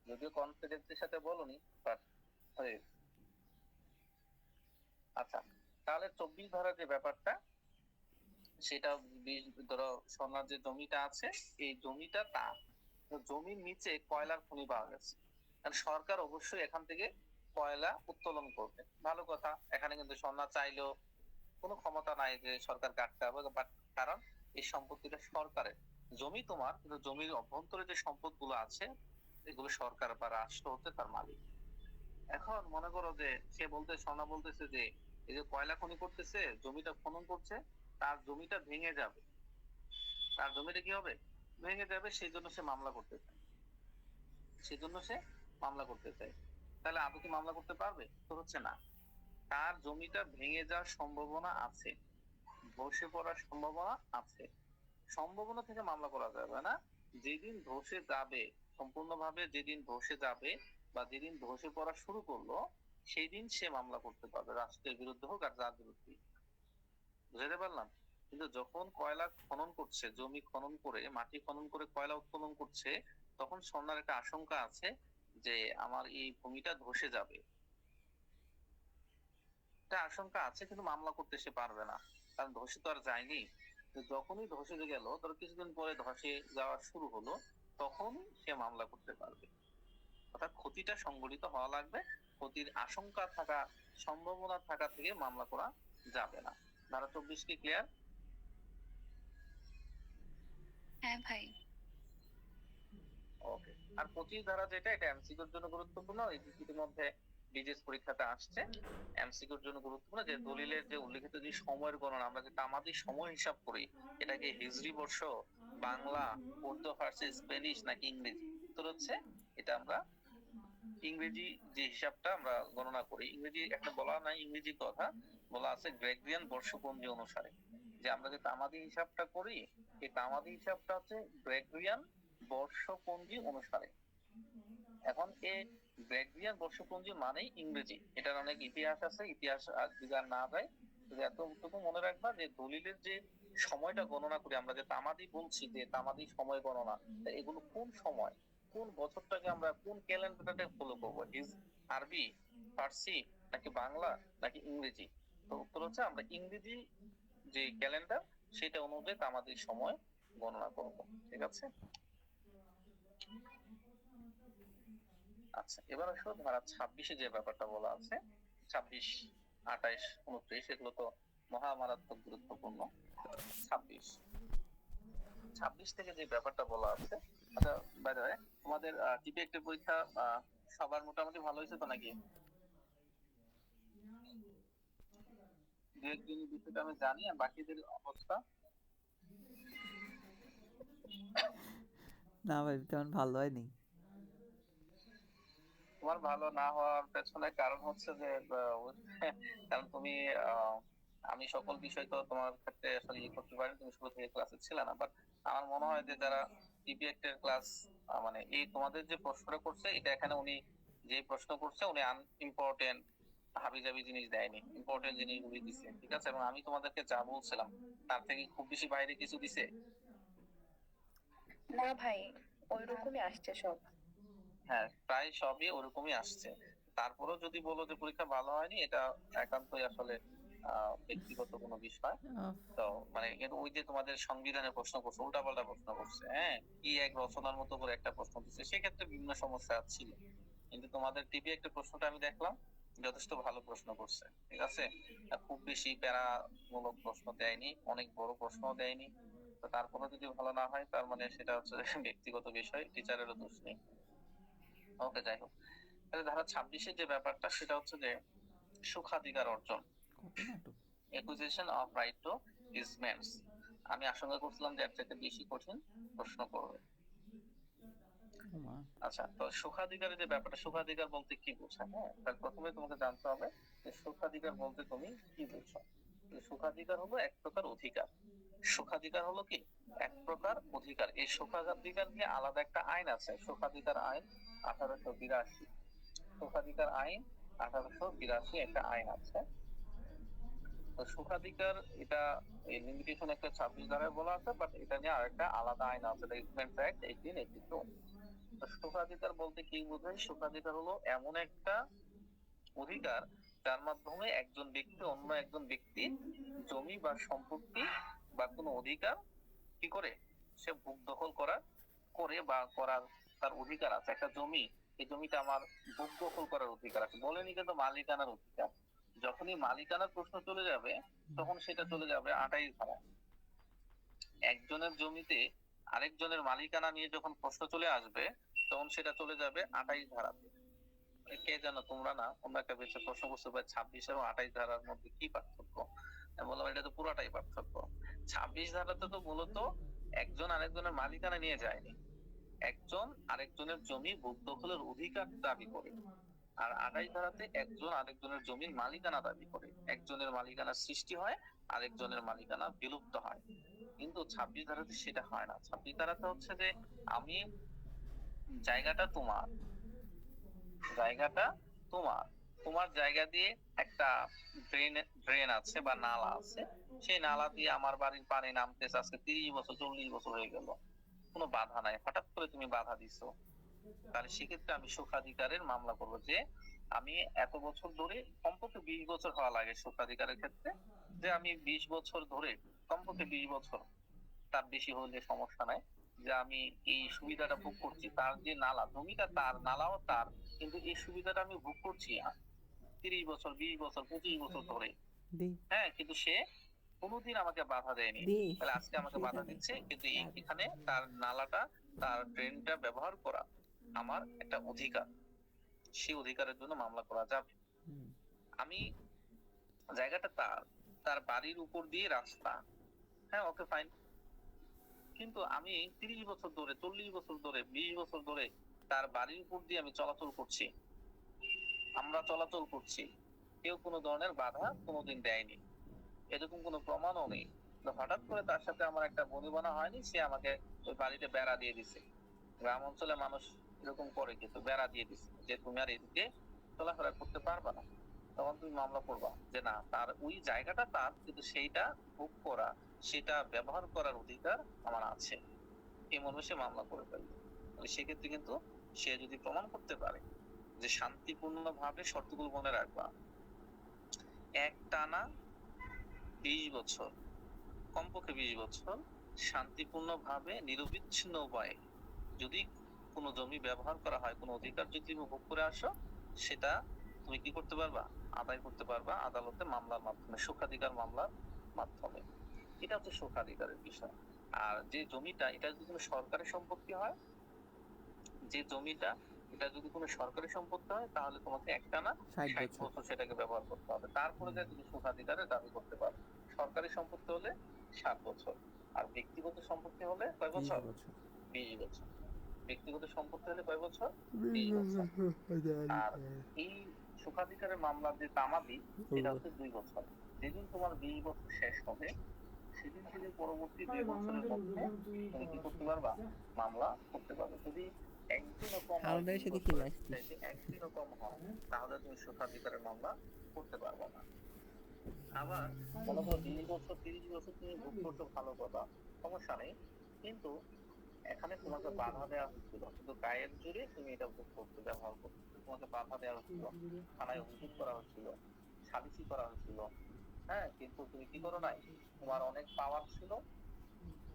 যদিও কনফিডেন্সের সাথে বলনি, বাট আচ্ছা, তাহলে 24 ধারা যে ব্যাপারটা সেটা, ধরো সোনার যে জমিটা আছে এই জমিটা তার, তো জমির নিচে কয়লার খনি পাওয়া গেছে, কারণ সরকার অবশ্যই এখান থেকে কয়লা উত্তোলন করবে। ভালো কথা, এখানে কিন্তু সোনা চাইলেও কোনো ক্ষমতা নাই যে সরকার কাটতে হবে, বাট কারণ এই সম্পত্তিটা সরকারের। জমি তোমার, কিন্তু জমির অভ্যন্তরে যে সম্পদ গুলো আছে এগুলো সরকার বা রাষ্ট্র হচ্ছে তার মালিক। এখন মনে করো যে সে বলতে, সোনা বলতেছে যে এই যে কয়লা খনি করতেছে, জমিটা খনন করছে, তার জমিটা ভেঙে যাবে, তার জমিটা কি হবে, ভেঙে যাবে, সেই জন্য সে মামলা করতে চায়, সেই জন্য সে মামলা করতে চায়। তাহলে আদৌ কি মামলা করতে পারবে? তো হচ্ছে না। তার জমিটা ভেঙে যাওয়ার সম্ভাবনা আছে, ধসে পড়ার সম্ভাবনা আছে, সম্ভাবনা থেকে মামলা করা যাবে না। যেদিন ধসে যাবে, সম্পূর্ণভাবে যেদিন ধসে যাবে বা যেদিন ধসে পড়া শুরু করলো সেই দিন সে মামলা করতে পারবে, রাষ্ট্রের বিরুদ্ধে হোক আর যার বিরুদ্ধে। বুঝাতে পারলাম? কিন্তু যখন কয়লা খনন করছে, জমি খনন করে, মাটি খনন করে কয়লা উত্তোলন করছে, তখন সন্ধ্যার একটা আশঙ্কা আছে যে আমার এই ভূমিটা ধসে যাবে, এটা আশঙ্কা আছে, কিন্তু মামলা করতে সে পারবে না, কারণ ধসে তো আর যায়নি। তো যখনই ধসে গেল, ধরো কিছুদিন পরে ধসে যাওয়া শুরু হলো, তখন সে মামলা করতে পারবে। অর্থাৎ ক্ষতিটা সংঘটিত হওয়া লাগবে, ক্ষতির আশঙ্কা থাকা, সম্ভাবনা থাকা থেকে মামলা করা যাবে না। ধারা 24 কি ক্লিয়ার? হ্যাঁ ভাই। ওকে। আর 25 ধারা যেটা, এটা এমসিকিউর জন্য গুরুত্বপূর্ণ, ইতিমধ্যে বিজেস পরীক্ষাতে আসছে, এমসিকিউর জন্য গুরুত্বপূর্ণ, যে দলিলের যে উল্লেখিত যে সময়ের গণনা আমরা যে তামাদি সময় হিসাব করি, এটাকে হিজরি বর্ষ, বাংলা, উর্দু, ফার্সি, স্প্যানিশ নাকি ইংরেজি? উত্তর হচ্ছে এটা আমরা ইংরেজি যে হিসাবটা আমরা গণনা করি। ইংরেজি একটা বলা নাই, ইংরেজি কথা বলা আছে গ্রেগরিয়ান বর্ষপঞ্জি অনুসারে, যে আমরা যে তামাদি হিসাবটা করি, এই তামাদি হিসাবটা হচ্ছে গ্রেগরিয়ান বর্ষপঞ্জি অনুসারে। এখন এই গ্রেগরিয়ান বর্ষপঞ্জি মানেই ইংরেজি। এটার অনেক ইতিহাস আছে, ইতিহাস আর দিকে না যায়, শুধু এতটুকু মনে রাখবা যে দলিলের যে সময়টা গণনা করি আমরা, যে তামাদি বলছি, যে তামাদি সময় গণনা, তা এগুলো কোন সময়, কোন বছরটাকে আমরা কোন ক্যালেন্ডারটাকে ফলো করবো, আরবি, ফার্সি নাকি বাংলা নাকি ইংরেজি? তো উত্তর হচ্ছে আমরা ইংরেজি যে ক্যালেন্ডার সেটা অনুযায়ী তামাদি সময় গণনা করব। ঠিক আছে? আচ্ছা, এবার আসো ধারা 26-এ যে ব্যাপারটা বলা আছে, 26, 28, 29, এগুলো তো মহামারাত্মক গুরুত্বপূর্ণ। 26 থেকে যে ব্যাপারটা বলা আছে, আচ্ছা বাই দ্য ওয়ে, তোমাদের টিপে একটা পরীক্ষা সবার মোটামুটি ভালো হয়েছে তো নাকি? দু একদিনের বিষয়টা আমি জানি, আর বাকিদের অবস্থা? না ভাই তেমন ভালো হয়নি। তোমার ভালো না হওয়ার পেছনে কারণ হচ্ছে যে কারণ তুমি আমি সকল বিষয় তো তোমার ক্ষেত্রে আসলে ইয়ে করতে পারি, তুমি শুরু থেকে ক্লাসে ছিল না, বাট আমার মনে হয় যে যারা টিপিএক্ট এর ক্লাস, মানে এই তোমাদের যে প্রশ্নটা করছে, এটা এখানে উনি যে প্রশ্ন করছে উনি আনইম্পর্টেন্ট হাবিজাবি জিনিস দেয়নি, ইম্পর্টেন্ট জিনিসগুলি দিছে। ঠিক আছে? এবং আমি তোমাদেরকে যা বলছিলাম তার থেকে খুব বেশি বাইরে কিছু দিছে? না ভাই, ওই রকমই আসছে সব। হ্যাঁ, প্রায় সবই ওরকমই আসছে। তারপরেও যদি বলো যে পরীক্ষা ভালো হয়নি, এটা একান্তই আসলে ব্যক্তিগত কোনো বিষয়। তো মানে কিন্তু ওই যে তোমাদের সংবিধানের প্রশ্ন করছে, উল্টাপাল্টা প্রশ্ন করছে, হ্যাঁ, কি এক রচনার মতো করে একটা প্রশ্ন দিচ্ছে, সেক্ষেত্রে বিভিন্ন সমস্যা ছিল। কিন্তু তোমাদের টিভি একটা প্রশ্নটা আমি দেখলাম যথেষ্ট ভালো প্রশ্ন করছে। ঠিক আছে? খুব বেশি প্যারামূলক প্রশ্ন দেয়নি, অনেক বড় প্রশ্ন দেয়নি। তো তারপরে যদি ভালো না হয়, তার মানে সেটা হচ্ছে ব্যক্তিগত বিষয়, টিচারেরও দোষ নেই। ওকে, যাই হোক, তাহলে ধারা 26-এর যে ব্যাপারটা সেটা হচ্ছে যে সুখাধিকার অর্জন, কত নাটক! Acquisition of right to easements. আমি আশঙ্কা করছিলাম যে এর থেকে বেশি কঠিন প্রশ্ন করবে। ও মা! আচ্ছা, তো সুখাধিকারের যে ব্যাপারটা, সুখাধিকার বলতে কি বোঝায়? হ্যাঁ, তার প্রথমে তোমাকে জানতে হবে যে সুখাধিকার বলতে তুমি কি বুঝছো। সুখাধিকার হলো এক প্রকার অধিকার। সুখাধিকার হলো কি এক প্রকার অধিকার। এই সুখাধিকার নিয়ে আলাদা একটা আইন আছে, সুখাধিকার আইন 1882। সুখাধিকার আইন 1882 একটা আইন আছে। তো সুখাধিকার এটা এই লিমিটেশন একটা 26 ধারায় বলা আছে, বাট এটা নিয়ে আরেকটা আলাদা আইন আছে, রিক্রুটমেন্ট অ্যাক্ট 1882। তো সুখাধিকার বলতে কি বোঝায়? সুখাধিকার হলো এমন একটা অধিকার যার মাধ্যমে একজন ব্যক্তি অন্য একজন ব্যক্তির জমি বা সম্পত্তি বা কোনো অধিকার কি করে সে ভোগ দখল করে বা করার তার অধিকার আছে। একটা জমি, এই জমিটা আমার ভোগ দখল করার অধিকার আছে, বলেনি কিন্তু মালিকানার অধিকার। যখনই মালিকানার প্রশ্ন চলে যাবে, তখন সেটা চলে যাবে 28 ধারা। একজনের জমিতে আরেকজনের মালিকানা নিয়ে যখন প্রশ্ন চলে আসবে, তখন সেটা চলে যাবে 28 ধারাতে। কে জানো, তোমরা না অন্য একটা বিষয়ে প্রশ্ন করছো, 26 এবং 28 ধারার মধ্যে কি পার্থক্য? আমি বললাম এটা তো পুরাটাই পার্থক্য। 26 ধারাতে তো মূলত একজন আরেকজনের মালিকানা নিয়ে যায়নি, একজন আরেকজনের জমি ভোগ দখলের অধিকার দাবি করে। আর 28 ধারাতে একজন আরেকজনের জমির মালিকানা দাবি করে, একজনের মালিকানা সৃষ্টি হয়, আরেকজনের মালিকানা বিলুপ্ত হয়। কিন্তু 26 ধারাতে সেটা হয় না। 26 ধারাতে হচ্ছে যে আমি জায়গাটা তোমার, জায়গাটা তোমার, তোমার জায়গা দিয়ে একটা ড্রেন আছে বা নালা আছে, সেই নালা দিয়ে আমার বাড়ির পানি নামতেছে আজকে 30 বছর 40 বছর হয়ে গেল, কোনো বাধা নাই, হঠাৎ করে তুমি বাধা দিছো, তাহলে সেক্ষেত্রে আমি সুখাধিকারের মামলা করবো যে আমি এত বছর ধরে, কমপক্ষে 20 বছর হওয়া লাগে সুখাধিকারের ক্ষেত্রে, যে আমি 20 বছর ধরে, কমপক্ষে 20 বছর, তার বেশি হলে সমস্যা নাই, যে আমি এই সুবিধাটা ভোগ করছি, তার যে নালা, জমিটা তার, নালাও তার, কিন্তু এই সুবিধাটা আমি ভোগ করছি 30 বছর 20 বছর 25 বছর ধরে। দে হ্যাঁ, কিন্তু সে কোনোদিন আমাকে বাধা দেয়নি, দে তাহলে আজকে আমাকে বাধা দিচ্ছে, কিন্তু এখানে তার নালাটা, তার ড্রেনটা ব্যবহার করা আমার একটা অধিকার, সেই অধিকারের জন্য মামলা করা যাবে। হুম আমি জায়গাটা তার, তার বাড়ির উপর দিয়ে রাস্তা, হ্যাঁ ওকে ফাইন, কিন্তু আমি 30 বছর ধরে, 40 বছর ধরে, 20 বছর ধরে তার বাড়ির উপর দিয়ে আমি চলাচল করছি, আমরা চলাচল করছি, কেউ কোনো ধরনের বাধা কোনোদিন দেয়নি, এরকম কোনো প্রমাণও নেই। তো হঠাৎ করে তার সাথে আমার একটা বনিবনা হয়নি, সে আমাকে ওই বাড়িতে বেড়া দিয়ে দিছে। গ্রাম অঞ্চলে মানুষ এরকম করে, কিন্তু বেড়া দিয়ে দিছে যে তুমি আর এদিকে চলাফেরা করতে পারবা না। তখন তুমি মামলা করবা যে না, তার ওই জায়গাটা তার, কিন্তু সেইটা ভোগ করা, সেটা ব্যবহার করার অধিকার আমার আছে, এই মর্মে সে মামলা করে ফেলবে। তাহলে সেক্ষেত্রে কিন্তু সে যদি প্রমাণ করতে পারে যে শান্তিপূর্ণ ভাবে, শর্তগুলো মনে রাখবা, এক টানা 20 বছর, কমপক্ষে 20 বছর শান্তিপূর্ণ ভাবে নিরবিচ্ছিন্ন উপায়ে যদি কোনো জমি ব্যবহার করা হয়, কোনো অধিকার যদি তুমি ভোগ করে আসো, সেটা তুমি কি করতে পারবা, আদায় করতে পারবা আদালতে মামলার মাধ্যমে, সুখাধিকার মামলার মাধ্যমে। এটা হচ্ছে সুখাধিকারের বিষয়। আর যে জমিটা, এটা যদি কোনো সরকারি সম্পত্তি হয়, যে জমিটা, এটা যদি কোনো সরকারি সম্পত্তি হয়, তাহলে তোমাকে একটানা 60 60 বছর বছর সেটাকে ব্যবহার করতে হবে, তারপরে যে তুমি সুখাধিকারের দাবি করতে পারবে। সরকারি সম্পত্তি হলে 7 বছর, আর ব্যক্তিগত সম্পত্তি হলে কয় 20 বছর? বছর 20 বছর। ব্যক্তিগত সম্পত্তি হলে কয় বছর? 20 বছর। আর এই সুখাধিকারের মামলার যে তামাদি, এটা হচ্ছে 2 বছর। যেদিন তোমার 20 বছর শেষ হবে, সেদিন থেকে পরবর্তী 2 বছরের মধ্যে তুমি কি করতে পারবা, মামলা করতে পারবে। যদি একদিনও কম হয়, আলাদা 20 সাথে কি বছরের লাগছে চাইতে একদিনও কম হয়, তাহলে তুমি সুখাধিকারের মামলা করতে পারবে না। আবার মনে করো 20 বছর, 30 বছর তুমি ভোগ করছো, ভালো কথা, সমস্যা নেই, কিন্তু এখানে তোমাকে বাধা দেওয়া হচ্ছিল, কিন্তু গায়ের জোরে তুমি এটা ভোগ করতে, ব্যবহার করতে, তোমাকে বাধা দেওয়া হচ্ছিল, থানায় অভিযোগ করা হচ্ছিল, সালিসি করা হচ্ছিল, হ্যাঁ, কিন্তু তুমি কি করো নাই, তোমার অনেক পাওয়ার ছিল,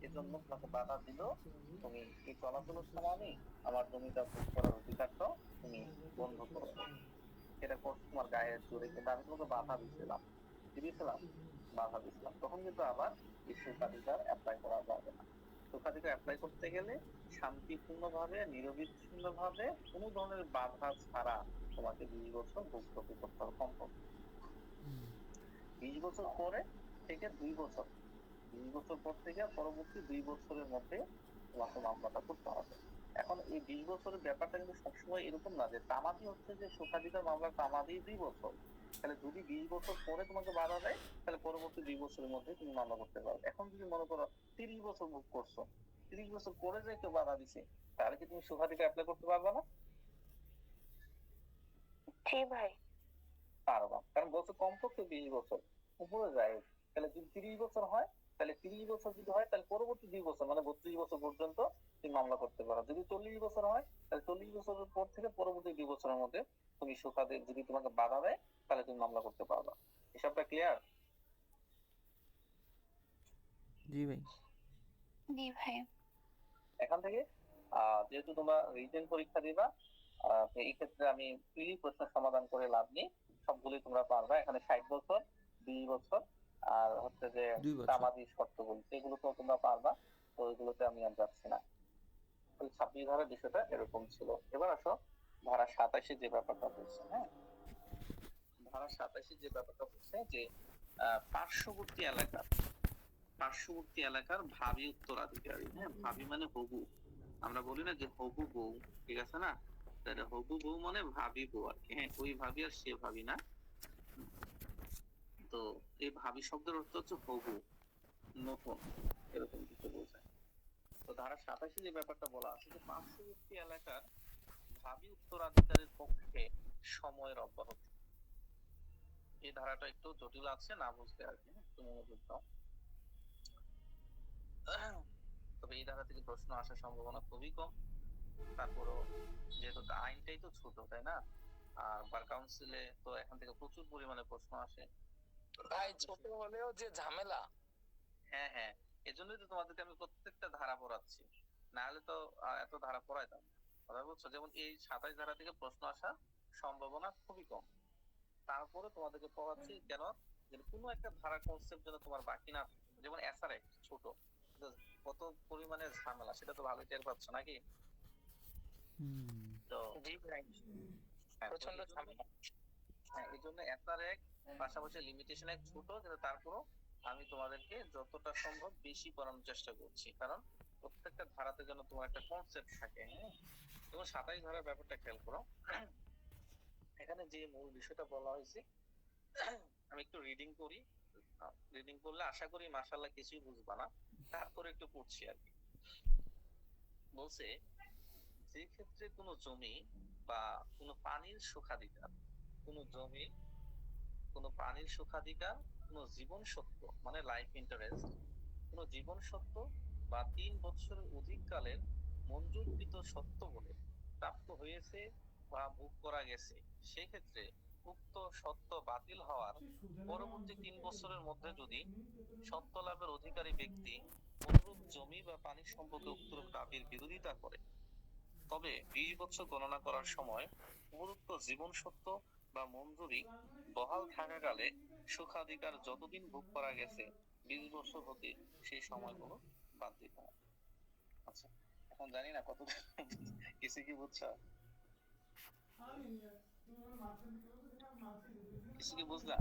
এজন্য তোমাকে বাধা দিল, তুমি এই চলাচলের সময় আমার জমিটা ভোগ করার অধিকারটা তুমি বন্ধ করো, সেটা করছো তোমার গায়ের জোরে, কিন্তু আমি তোমাকে বাধা দিয়েছিলাম, বাধা দিয়েছিলাম, তখন কিন্তু আবার এই সুখাধিকার অ্যাপ্লাই করা যাবে না। সুখাধিকার অ্যাপ্লাই করতে গেলে শান্তিপূর্ণ ভাবে, নিরবিচ্ছিন্ন ভাবে, কোনো ধরনের বাধা ছাড়া তোমাকে 20 বছর ভোক্তব্য করতে হবে কমপক্ষে। 20 বছর পরে থেকে 2 বছর, 20 বছর পর থেকে পরবর্তী 2 বছরের মধ্যে তোমাকে মামলাটা করতে হবে। এখন এই 20 বছরের ব্যাপারটা কিন্তু সবসময় এরকম না যে তামাদি হচ্ছে যে সুখাধিকার মামলার তামাদি 2 বছর, তাহলে যদি 20 বছর পরে তোমাকে বাধা দেয়, তাহলে পরবর্তী 2 বছরের মধ্যে তুমি মামলা করতে পারবে। এখন যদি মনে করো 30 বছর ভোগ করছো, 30 বছর পরে যে কেউ বাধা দিছে, তাহলে কি তুমি সুখাধিকার অ্যাপ্লাই করতে পারবে না? জি ভাই। পারবা, কারণ বলছে কমপক্ষে 20 বছর, উপরে যায়। তাহলে যদি 30 বছর হয়, তাহলে 30 বছর যদি হয়, তাহলে পরবর্তী 2 বছর মানে 32 বছর পর্যন্ত তুমি মামলা করতে পারো। যদি 40 বছর হয়, তাহলে 40 বছরের পর থেকে পরবর্তী 2 বছরের মধ্যে তুমি সুখাধিকার, যদি তোমাকে বাধা দেয়, তাহলে তুমি মামলা করতে পারবা। এসবটা ক্লিয়ার? জি ভাই জি ভাই। এখান থেকে যেহেতু তোমরা রিটেন পরীক্ষা দিবা, এই ক্ষেত্রে আমি প্রিলি প্রশ্নের সমাধান করে লাভ নেই, সবগুলোই তোমরা পারবা। এখানে 60 বছর, 20 বছর, আর হচ্ছে যে 2 বছর তামাদি শর্তগুলো, এগুলো তো তোমরা পারবা, তো ওইগুলোতে আমি আর যাচ্ছি না। ওই 26 ধারার বিষয়টা এরকম ছিল। এবার আসো ধারা 27 যে ব্যাপারটা বলছে, হ্যাঁ, ধারা 27 যে ব্যাপারটা বলছে যে পার্শ্ববর্তী এলাকার, পার্শ্ববর্তী এলাকার ভাবি উত্তরাধিকারী, হ্যাঁ, ভাবি মানে হবু, আমরা বলি না যে হবু বউ, ঠিক আছে না, তাহলে হবু বউ মানে ভাবি বউ আর কি, হ্যাঁ, ওই ভাবি আর সে ভাবি না। তো এই ভাবি শব্দের অর্থ হচ্ছে হবু, নতুন, এরকম কিছু বোঝায়। তো ধারা 27 যে ব্যাপারটা বলা আছে যে পার্শ্ববর্তী এলাকার ভাবি উত্তরাধিকারীর পক্ষে সময়ের অব্যাহতি, এই ধারাটা একটু জটিল আছে, না বুঝতে আর কি, একটু মনোযোগ দাও। তবে এই ধারা থেকে প্রশ্ন আসার সম্ভাবনা খুবই কম, তারপরও যেহেতু আইনটাই তো ছোট, তাই না, আর বার কাউন্সিলে তো এখান থেকে প্রচুর পরিমাণে প্রশ্ন আসে। ভাই ছোট হলেও যে ঝামেলা। হ্যাঁ হ্যাঁ, এজন্যই তো তোমাদেরকে আমি প্রত্যেকটা ধারা পড়াচ্ছি, না হলে তো এত ধারা পড়াইতাম না। কথা বুঝছো, যেমন এই 27 ধারা থেকে প্রশ্ন আসার সম্ভাবনা খুবই কম, তারপরে তোমাদেরকে পড়াচ্ছি কেন, যে কোনো একটা ধারা কনসেপ্ট যেন তোমার বাকি না থাকে। যেমন এসআর ছোট, কিন্তু কত পরিমাণে ঝামেলা সেটা তো ভালো টের পাচ্ছ নাকি? হুম তো জি ভাই। হ্যাঁ, তো প্রচন্ড এই জন্য- ঝামেলা। হ্যাঁ, এই জন্য একটার এক পাশাপাশি লিমিটেশন এক ছোট, কিন্তু তারপরও আমি তোমাদেরকে যতটা সম্ভব বেশি করানোর চেষ্টা করছি, কারণ প্রত্যেকটা ধারাতে যেন তোমার একটা কনসেপ্ট থাকে। হ্যাঁ, তোমার 27 ধারার ব্যাপারটা খেয়াল করো। এখানে যে মূল বিষয়টা বলা হয়েছে, আমি একটু রিডিং করি। রিডিং করলে আশা করি মাশাআল্লাহ কিছুই বুঝবা না, তারপরে একটু পড়ছি আর কি। বলছে, যে ক্ষেত্রে কোনো জমি বা কোনো পানির সুখাধিকার, কোনো জমি, কোনো পানির সুখাধিকার, কোনো জীবন সত্য মানে লাইফ ইন্টারেস্ট, কোনো জীবন সত্য বা 3 বছরের অধিক কালের মঞ্জুরকৃত সত্য বলে প্রাপ্ত হয়েছে বা ভোগ করা গেছে, সেক্ষেত্রে উক্ত সত্য বাতিল হওয়ার পরবর্তী 3 বছরের মধ্যে যদি সত্য লাভের অধিকারী ব্যক্তি অনুরূপ জমি বা পানি সম্পর্কে উক্ত দাবির বিরোধিতা করে, তবে 20 বছর গণনা করার সময় উপরোক্ত জীবন সত্য বা মঞ্জুরি বহাল থাকাকালে সুখাধিকার যতদিন ভোগ করা গেছে 20 বছর হতে সেই সময়গুলো বাদ দিতে হয়। আচ্ছা, এখন জানি না কত কিছু কি বুঝছো, কিছু কি বুঝলা?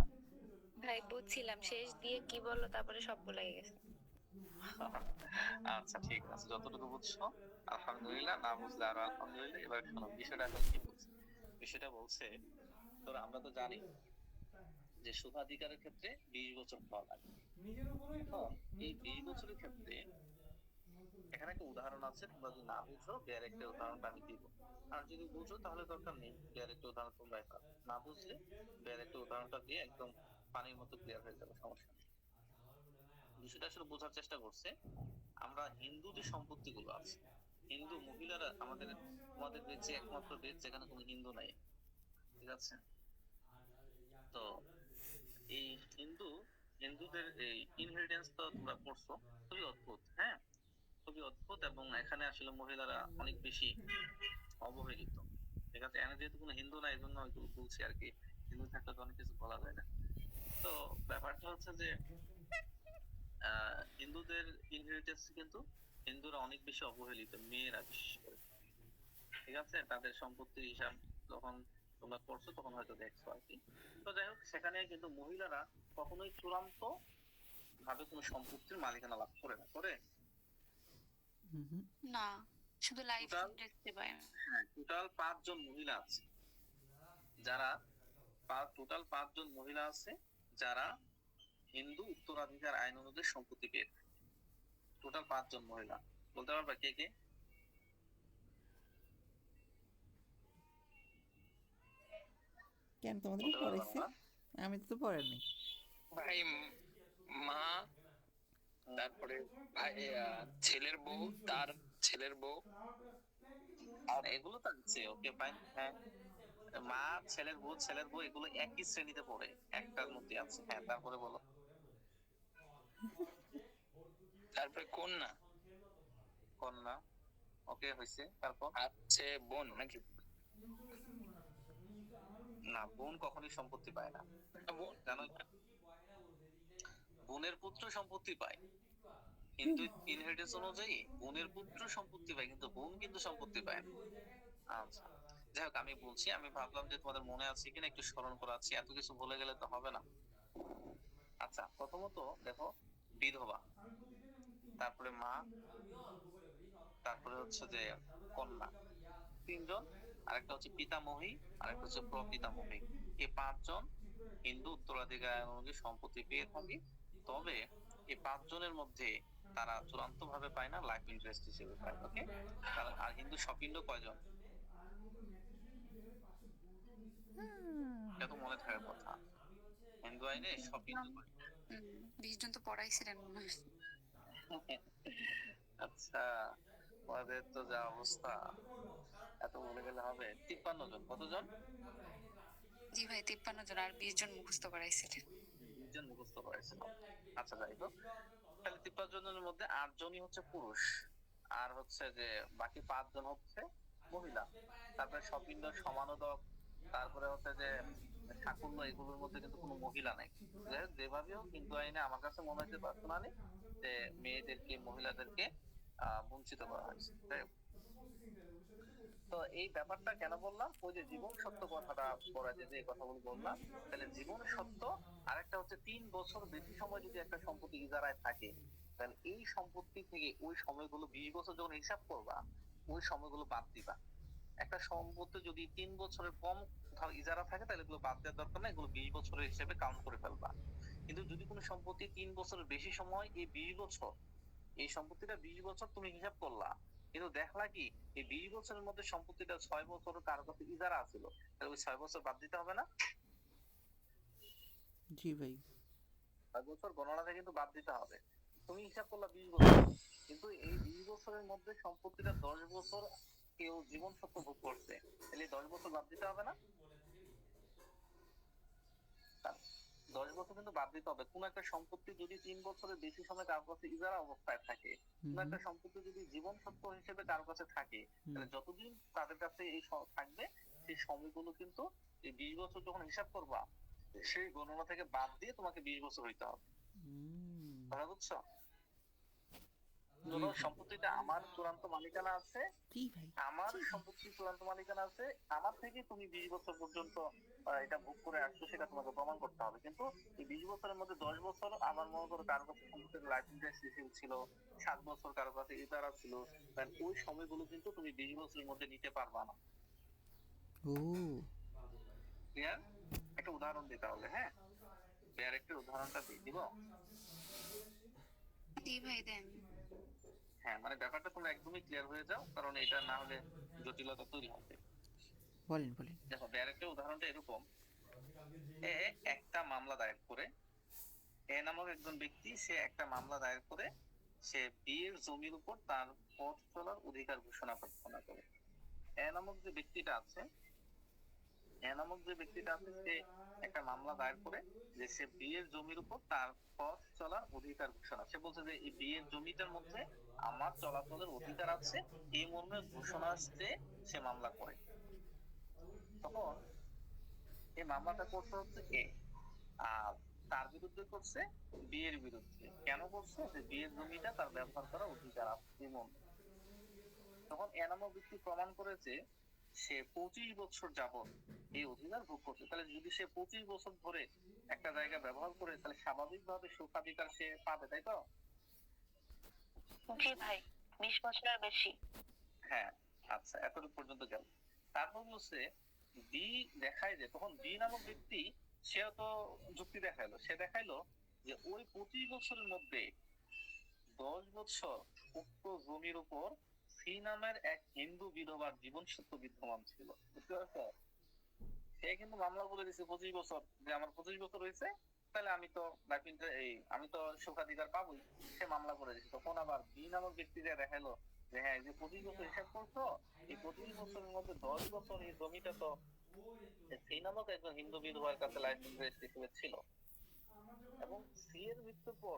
ভাই বুঝছিলাম, শেষ দিয়ে কি বললো তারপরে সব ভুলে গেছে। আচ্ছা ঠিক আছে, যতটুকু বুঝছো আলহামদুলিল্লাহ, না বুঝলে আরো আলহামদুলিল্লাহ। এবার শোনো বিষয়টা এখন কি বলছে। বিষয়টা বলছে, তোরা আমরা তো জানি যে সুখাধিকারের ক্ষেত্রে 20 বছর পাওয়া লাগে। এখন এই 20 বছরের ক্ষেত্রে এখানে একটা উদাহরণ আছে, তোমরা যদি না বুঝো বের একটা উদাহরণটা আমি দিব, আর যদি বুঝো তাহলে দরকার নেই, বের একটা উদাহরণ তোমরাই পাবে, না বুঝলে বের একটা উদাহরণটা দিয়ে একদম পানির মতো ক্লিয়ার হয়ে যাবে, সমস্যা নেই। বিষয়টা আসলে বোঝার চেষ্টা করছে, আমরা হিন্দু যে সম্পত্তি গুলো আছে, হিন্দু মহিলারা আমাদের, তোমাদের দেশে একমাত্র দেশ যেখানে কোনো হিন্দু নাই, ঠিক আছে? তো এই হিন্দুদের এই ইনহেরিটেন্স তো তোমরা পড়ছো, খুবই অদ্ভুত। হ্যাঁ, খুবই অদ্ভুত, এবং এখানে আসলে মহিলারা অনেক বেশি অবহেলিত, ঠিক আছে? এখানে যেহেতু কোনো হিন্দু নাই, এই জন্য হয়তো বলছি আর কি, হিন্দু থাকলে তো অনেক কিছু বলা যায় না। তো ব্যাপারটা হচ্ছে যে হিন্দুদের ইনহেরিটেন্স কিন্তু হিন্দুরা অনেক বেশি অবহেলিত, মেয়েরা বিশেষ করে, ঠিক আছে? তাদের সম্পত্তির হিসাব যখন তোমরা করছো তখন হয়তো দেখছো আর কি। তো যাই হোক, সেখানে কিন্তু মহিলারা কখনোই চূড়ান্ত ভাবে কোনো সম্পত্তির মালিকানা লাভ করে না, করে? না, শুধু লাইফ টোটাল, ইন্টারেস্টে পায়। হ্যাঁ, টোটাল 5 জন মহিলা আছে যারা, টোটাল 5 জন মহিলা আছে যারা হিন্দু উত্তরাধিকার আইন অনুযায়ী সম্পত্তি পেয়ে থাকে। টোটাল 5 জন মহিলা, বলতে পারবা কে কে? কেন তোমাদের বলতে পারবা পড়াইছে? না? আমি তো পড়াইনি। ভাই, মা, তারপরে ভাই, ছেলের বউ, তার ছেলের বউ, আর এগুলো তো আছে, ওকে ফাইন, হ্যাঁ। মা, ছেলের বউ এগুলো একই শ্রেণীতে পড়ে, একটার মধ্যে আছে। হ্যাঁ, তারপরে বলো। তারপরে কন্যা, কন্যা, ওকে হয়েছে, তারপর? আর হচ্ছে বোন নাকি? না, বোন কখনোই সম্পত্তি পায় না, বোন। জানো? বোনের পুত্র সম্পত্তি পায়, কিন্তু ইনহেরিটেন্স অনুযায়ী বোনের পুত্র সম্পত্তি পায়, কিন্তু বোন কিন্তু সম্পত্তি পায় না। আচ্ছা, যাই হোক, আমি বলছি, আমি ভাবলাম যে তোমাদের মনে আছে কিনা একটু স্মরণ করাচ্ছি, এত কিছু ভুলে গেলে তো হবে না। আচ্ছা, প্রথমত দেখো, বিধবা, তারপরে মা, তারপরে হচ্ছে যে কন্যা, 3 জন, আরেকটা হচ্ছে পিতামহী, আরেকটা হচ্ছে প্রপিতামহী। এই 5 জন হিন্দু উত্তরাধিকার আইন অনুযায়ী সম্পত্তি পেয়ে থাকে। তবে এই 5 জনের মধ্যে তারা চূড়ান্ত ভাবে পায় না, লাইফ ইন্টারেস্ট হিসেবে পায়, ওকে? আর হিন্দু স্বপিন্ড কয়জন, এটা তো মনে থাকার কথা। হিন্দু আইনে স্বপিন্ড কয়জন? 20 জন তো পড়াইছিলেন মনে হয়। আচ্ছা, তোমাদের তো যা অবস্থা, এত বলে গেলে হবে। 53 জন, কতজন? জি ভাই, 53 জন, আর 20 জন মুখস্থ করাইছিলেন। 20 জন মুখস্থ করেছিল। আচ্ছা, যাই হোক, তাহলে 53 জনের মধ্যে 8 জনই হচ্ছে পুরুষ, আর হচ্ছে যে বাকি 5 জন হচ্ছে মহিলা। তারপরে স্বপিন্ড, সমানোদক, তারপরে হচ্ছে যে ঠাকুর, এগুলোর মধ্যে কিন্তু কোনো মহিলা নাই। যেভাবেও কিন্তু আইনে আমার কাছে মনে হচ্ছে পার্সোনালি যে মেয়েদেরকে, মহিলাদেরকে বঞ্চিত করা হয়েছে। তাই তো এই ব্যাপারটা কেন বললাম, ওই যে জীবন সত্য কথাটা পড়া যে কথাগুলো বললাম, তাহলে জীবন সত্য আর একটা হচ্ছে 3 বছর বেশি সময় যদি একটা সম্পত্তি ইজারায় থাকে, তাহলে এই সম্পত্তি থেকে ওই সময়গুলো 20 বছর যখন হিসাব করবা, ওই সময়গুলো বাদ দিবা। একটা সম্পত্তি যদি 3 বছরের কম ধর ইজারা থাকে, তাহলে এগুলো বাদ দেওয়ার দরকার নাই, এগুলো 20 বছরের হিসেবে কাউন্ট করে ফেলবা। কিন্তু যদি কোনো সম্পত্তি 3 বছরের বেশি সময়, এই 20 বছর, এই সম্পত্তিটা 20 বছর তুমি হিসাব করলা, কিন্তু দেখলা কি এই 20 বছরের মধ্যে সম্পত্তিটা 6 বছর কারো কাছে ইজারা আছিল, তাহলে ওই 6 বছর বাদ দিতে হবে না? জি ভাই। 6 বছর গণনাতে কিন্তু বাদ দিতে হবে। তুমি হিসাব করলা 20 বছর, কিন্তু এই 20 বছরের মধ্যে সম্পত্তিটা 10 বছর কেউ জীবন সত্য ভোগ করছে, তাহলে 10 বছর বাদ দিতে হবে না? 10 বছর কিন্তু বাদ দিতে হবে। কোন একটা সম্পত্তি যদি 3 বছরের বেশি সময় কারোর কাছে ইজারা অবস্থায় থাকে, কোন একটা সম্পত্তি যদি জীবন সত্য হিসেবে কারোর কাছে থাকে, তাহলে যতদিন তাদের কাছে এই থাকবে, সেই সময়গুলো কিন্তু এই 20 বছর যখন হিসাব করবা, সেই গণনা থেকে বাদ দিয়ে তোমাকে 20 বছর হইতে হবে। কথা বুঝছো? ধরো সম্পত্তিটা আমার চূড়ান্ত মালিকানা আছে, জি ভাই। আমার সম্পত্তির চূড়ান্ত মালিকানা আছে, আমার থেকে তুমি 20 বছর পর্যন্ত এটা ভোগ করে আসছো, সেটা তোমাকে প্রমাণ করতে হবে। কিন্তু এই 20 বছরের মধ্যে 10 বছর আমার মনে করো কারো কাছে সম্পত্তির লাইসেন্স ছিল, 7 বছর কারো কাছে ইজারা ছিল, তাহলে ওই সময়গুলো কিন্তু তুমি 20 বছরের মধ্যে নিতে পারবা না। ও ক্লিয়ার? একটা উদাহরণ দিতে হবে। হ্যাঁ, একটা উদাহরণটা দিয়ে দিব। জি ভাই দেন। হ্যাঁ, মানে ব্যাপারটা তোমরা একদমই ক্লিয়ার হয়ে যাও, কারণ এটা না হলে জটিলতা তৈরি হবে। বলেন বলেন। দেখো, একটা উদাহরণটা এরকম, এ একটা মামলা দায়ের করে, এ নামক একজন ব্যক্তি, সে একটা মামলা দায়ের করে সে বিয়ের জমির উপর তার পথ চলার অধিকার ঘোষণা প্রার্থনা করে। এ নামক যে ব্যক্তিটা আছে, সে একটা মামলা দায়ের করে যে সে বিয়ের জমির উপর তার পথ চলার অধিকার ঘোষণা, সে বলছে যে এই বিয়ের জমিটার মধ্যে আমার চলাচলের অধিকার আছে, এই মর্মে ঘোষণা আসছে, সে মামলা করে। তখন এই মামলাটা করতে হচ্ছে কে, আর তার বিরুদ্ধে করছে বিয়ের বিরুদ্ধে। কেন করছে? যে বিয়ের জমিটা তার ব্যবহার করার অধিকার আছে এমন। তখন এনামো ব্যক্তি প্রমাণ করেছে সে 25 বছর যাবত এই অধিকার ভোগ করছে। তাহলে যদি সে 25 বছর ধরে একটা জায়গা ব্যবহার করে, তাহলে স্বাভাবিকভাবে সুখাধিকার সে পাবে, তাই তো? জি ভাই, 20 বছরের বেশি। হ্যাঁ, আচ্ছা, এতটুকু পর্যন্ত গেল। তারপর বলছে বি দেখায় যে, তখন বি নামক ব্যক্তি সেও তো যুক্তি দেখাইলো, সে দেখাইলো যে ওই 25 বছরের মধ্যে 10 বছর উক্ত জমির উপর সি নামের এক হিন্দু বিধবার জীবন সত্য বিদ্যমান ছিল। বুঝতে পারছো? সে কিন্তু মামলা বলে দিচ্ছে 25 বছর, যে আমার 25 বছর হয়েছে, তাহলে আমি তো সুখাধিকার পাবোই। সে মামলা করে দিচ্ছে। তখন আবার বি নামক ব্যক্তি যে দেখালো যে হ্যাঁ, এই যে 25 বছর হিসাব করছো, এই 25 বছরের মধ্যে 10 বছর এই জমিটা তো সেই নামক একজন হিন্দু বিধবার কাছে লাইসেন্স হিসেবে ছিল, এবং সি এর মৃত্যুর পর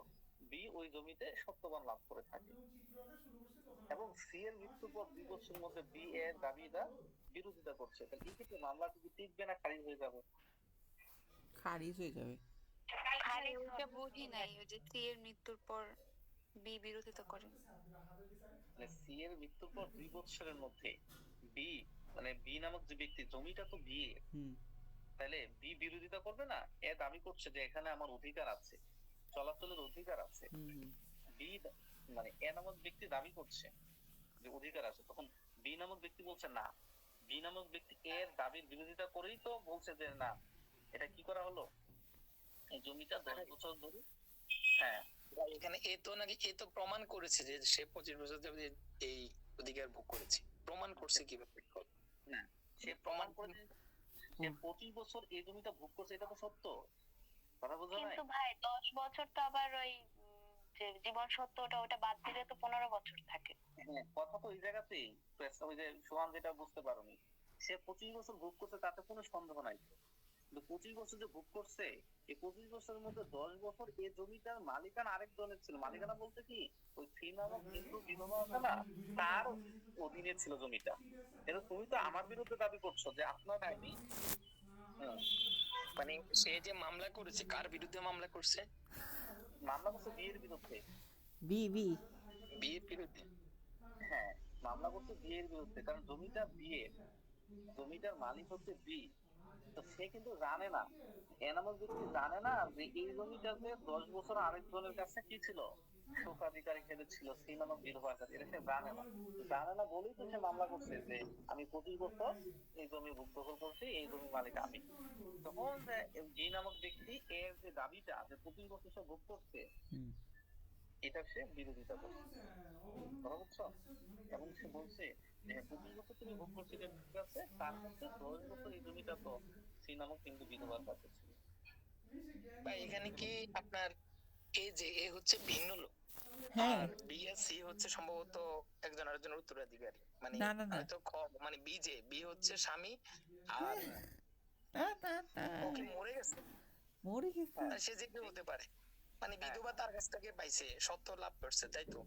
বি ওই জমিতে সত্যবান লাভ করে থাকে, এবং সি এর মৃত্যুর পর 2 বছরের মধ্যে বি এর দাবিটা বিরোধিতা করছে। তাহলে এই ক্ষেত্রে মামলা কি টিকবে না খারিজ হয়ে যাবে? খারিজ হয়ে যাবে। ওটা বুঝি নাই, ওই যে সি এর মৃত্যুর পর বি বিরোধিতা করে। মানে সি এর মৃত্যুর পর 2 বছরের মধ্যে বি, মানে বি নামক যে ব্যক্তি, জমিটা তো বি এর, তাহলে বি বিরোধিতা করবে না? এ দাবি করছে যে এখানে আমার অধিকার আছে, চলাচলের অধিকার আছে। বি মানে এ নামক ব্যক্তি দাবি করছে যে অধিকার আছে, তখন বি নামক ব্যক্তি বলছে না। বি নামক ব্যক্তি এর দাবির বিরোধিতা করেই তো বলছে যে না, এটা কি করা হলো, এই জমিটা 10 বছর ধরে। হ্যাঁ, এখানে এ তো প্রমাণ করেছে যে সে 25 বছর ধরে এই অধিকার ভোগ করেছে। প্রমাণ করছে কিভাবে? না, সে প্রমাণ করে সে 25 বছর এই জমিটা ভোগ করছে, এটা তো সত্য। কথা বোঝা নাই? কিন্তু ভাই 10 বছর তো আবার ওই যে জীবন সত্যটা ওটা বাদ দিলে তো 15 বছর থাকে। হ্যাঁ, কথা তো ওই জায়গাতেই। ওই যে সোহান যেটা বুঝতে পারোনি, সে 25 বছর ভোগ করছে, তাতে কোনো সন্দেহ নাই। কিন্তু 25 বছর যে ভোগ করছে, এই 25 বছরের মধ্যে 10 বছর এই জমিটার মালিকানা আরেক জনের ছিল। মালিকানা বলতে কি, ওই সি নামক হিন্দু বিধবা আছে না, তার অধীনে ছিল জমিটা। কিন্তু তুমি তো আমার বিরুদ্ধে দাবি করছো যে আপনার জমি। মানে সে যে মামলা করেছে, কার বিরুদ্ধে মামলা করছে? মামলা করছে বিয়ের বিরুদ্ধে। বি বি বিয়ের বিরুদ্ধে। হ্যাঁ, মামলা করছে বিয়ের বিরুদ্ধে, কারণ জমিটা বিয়ে, জমিটার মালিক হচ্ছে বি। তো সে কিন্তু জানে না, এনামুল ব্যক্তি জানে না যে এই জমিটাতে 10 বছর আরেকজনের কাছে কি ছিল, শোকাধিকার হিসেবে ছিল, সেই নামক বিধবার কাছে। এটা সে জানে না, জানে না বলেই তো সে মামলা করছে যে আমি 25 বছর এই জমি ভোগ দখল করছি, এই জমি মালিক আমি। তখন যে জি নামক ব্যক্তি এর যে দাবিটা যে 25 বছর সে ভোগ করছে, হুম এটা সে বিরোধিতা করছে, কথা বুঝছো? এবং সে বলছে যে 25 বছর তুমি ভোগ করছো, এটা ঠিক আছে, তার কাছে 10 বছর এই জমিটা তো সি নামক কিন্তু বিধবার কাছে ছিল। বা এখানে কি আপনার এ যে এ হচ্ছে ভিন্ন লোক, হ্যাঁ আর বি আর সি হচ্ছে সম্ভবত একজন আরেকজনের উত্তরাধিকারী, মানে না না না হয়তো মানে বি যে বি হচ্ছে স্বামী, আর না না না ও কি মরে গেছে, মরে গেছে আর সে যে কেউ হতে পারে, মানে বিধবা তার কাছ থেকে পাইছে, সত্য লাভ করছে, তাই তো?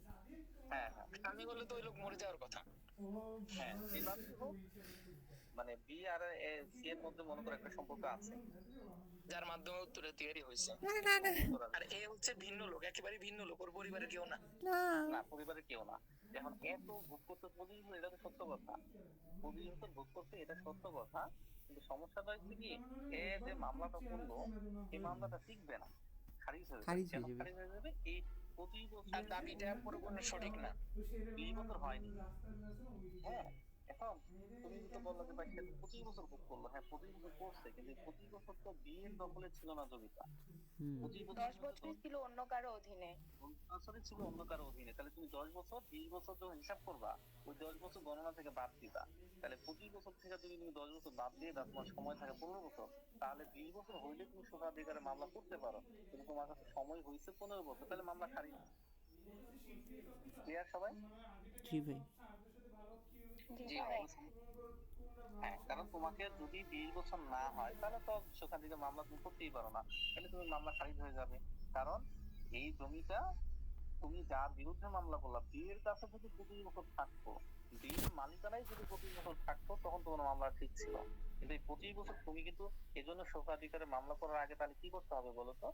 হ্যাঁ হ্যাঁ স্বামী বললে তো ওই লোক মরে যাওয়ার কথা। হ্যাঁ, বিবাদী হোক, মানে বি আর সি এর মধ্যে মনে করো একটা সম্পর্ক আছে, যার মাধ্যমে উত্তরাধিকারী হয়েছে, না না না আর এ হচ্ছে ভিন্ন লোক, একেবারে ভিন্ন লোক, ওর পরিবারের কেউ না। না না পরিবারের কেউ না। এখন এত ভোগ করতে 25 বছর, এটা তো সত্য কথা, 25 বছর ভোগ করতে এটা সত্য কথা, কিন্তু সমস্যাটা হচ্ছে কি, এ যে মামলাটা করলো এই মামলাটা টিকবে না, খারিজ হয়ে যাবে। খারিজ কেন হয়ে যাবে। খারিজ হয়ে যাবে? এই 25 বছর আর দাবিটা পরিপূর্ণ সঠিক না। 20 বছর হয়নি। হ্যাঁ, এখন তুমি তো বললো যে ভাই সে 25 বছর ভোগ করলো, হ্যাঁ 25 বছর করছে, কিন্তু 25 বছর তো বিয়ের দখলে ছিল না জমিটা। হুম 25 বছর 10 বছর ছিল অন্য কারো অধীনে। বছরই ছিল অন্য কারো অধীনে, তাহলে তুমি 10 বছর 20 বছর যখন হিসাব করবা, ওই 10 বছর গণনা থেকে বাদ দিবা, তাহলে 25 বছর থেকে যদি তুমি 10 বছর বাদ দিয়ে দাও, তোমার সময় থাকে 15 বছর, তাহলে 20 বছর হইলে তুমি শোকাধিকারে মামলা করতে পারো, কিন্তু তোমার কাছে সময় হয়েছে 15 বছর, তাহলে মামলা খারিজ। ক্লিয়ার সবাই? জি ভাই জি জি ভাই। হ্যাঁ, কারণ তোমাকে যদি 20 বছর না হয় তাহলে তো সেখান থেকে মামলা তুমি করতেই পারো না, তাহলে তুমি মামলা খারিজ হয়ে যাবে। কারণ এই জমিটা তুমি যার বিরুদ্ধে মামলা করলা, বিয়ের কাছে যদি 25 বছর থাকতো, বিয়ের মালিকানাই যদি 25 বছর থাকতো, তখন তোমার মামলা ঠিক ছিল। কিন্তু এই 25 বছর তুমি কিন্তু এই জন্য শোকাধিকারে মামলা করার আগে তাহলে কি করতে হবে বলো তো?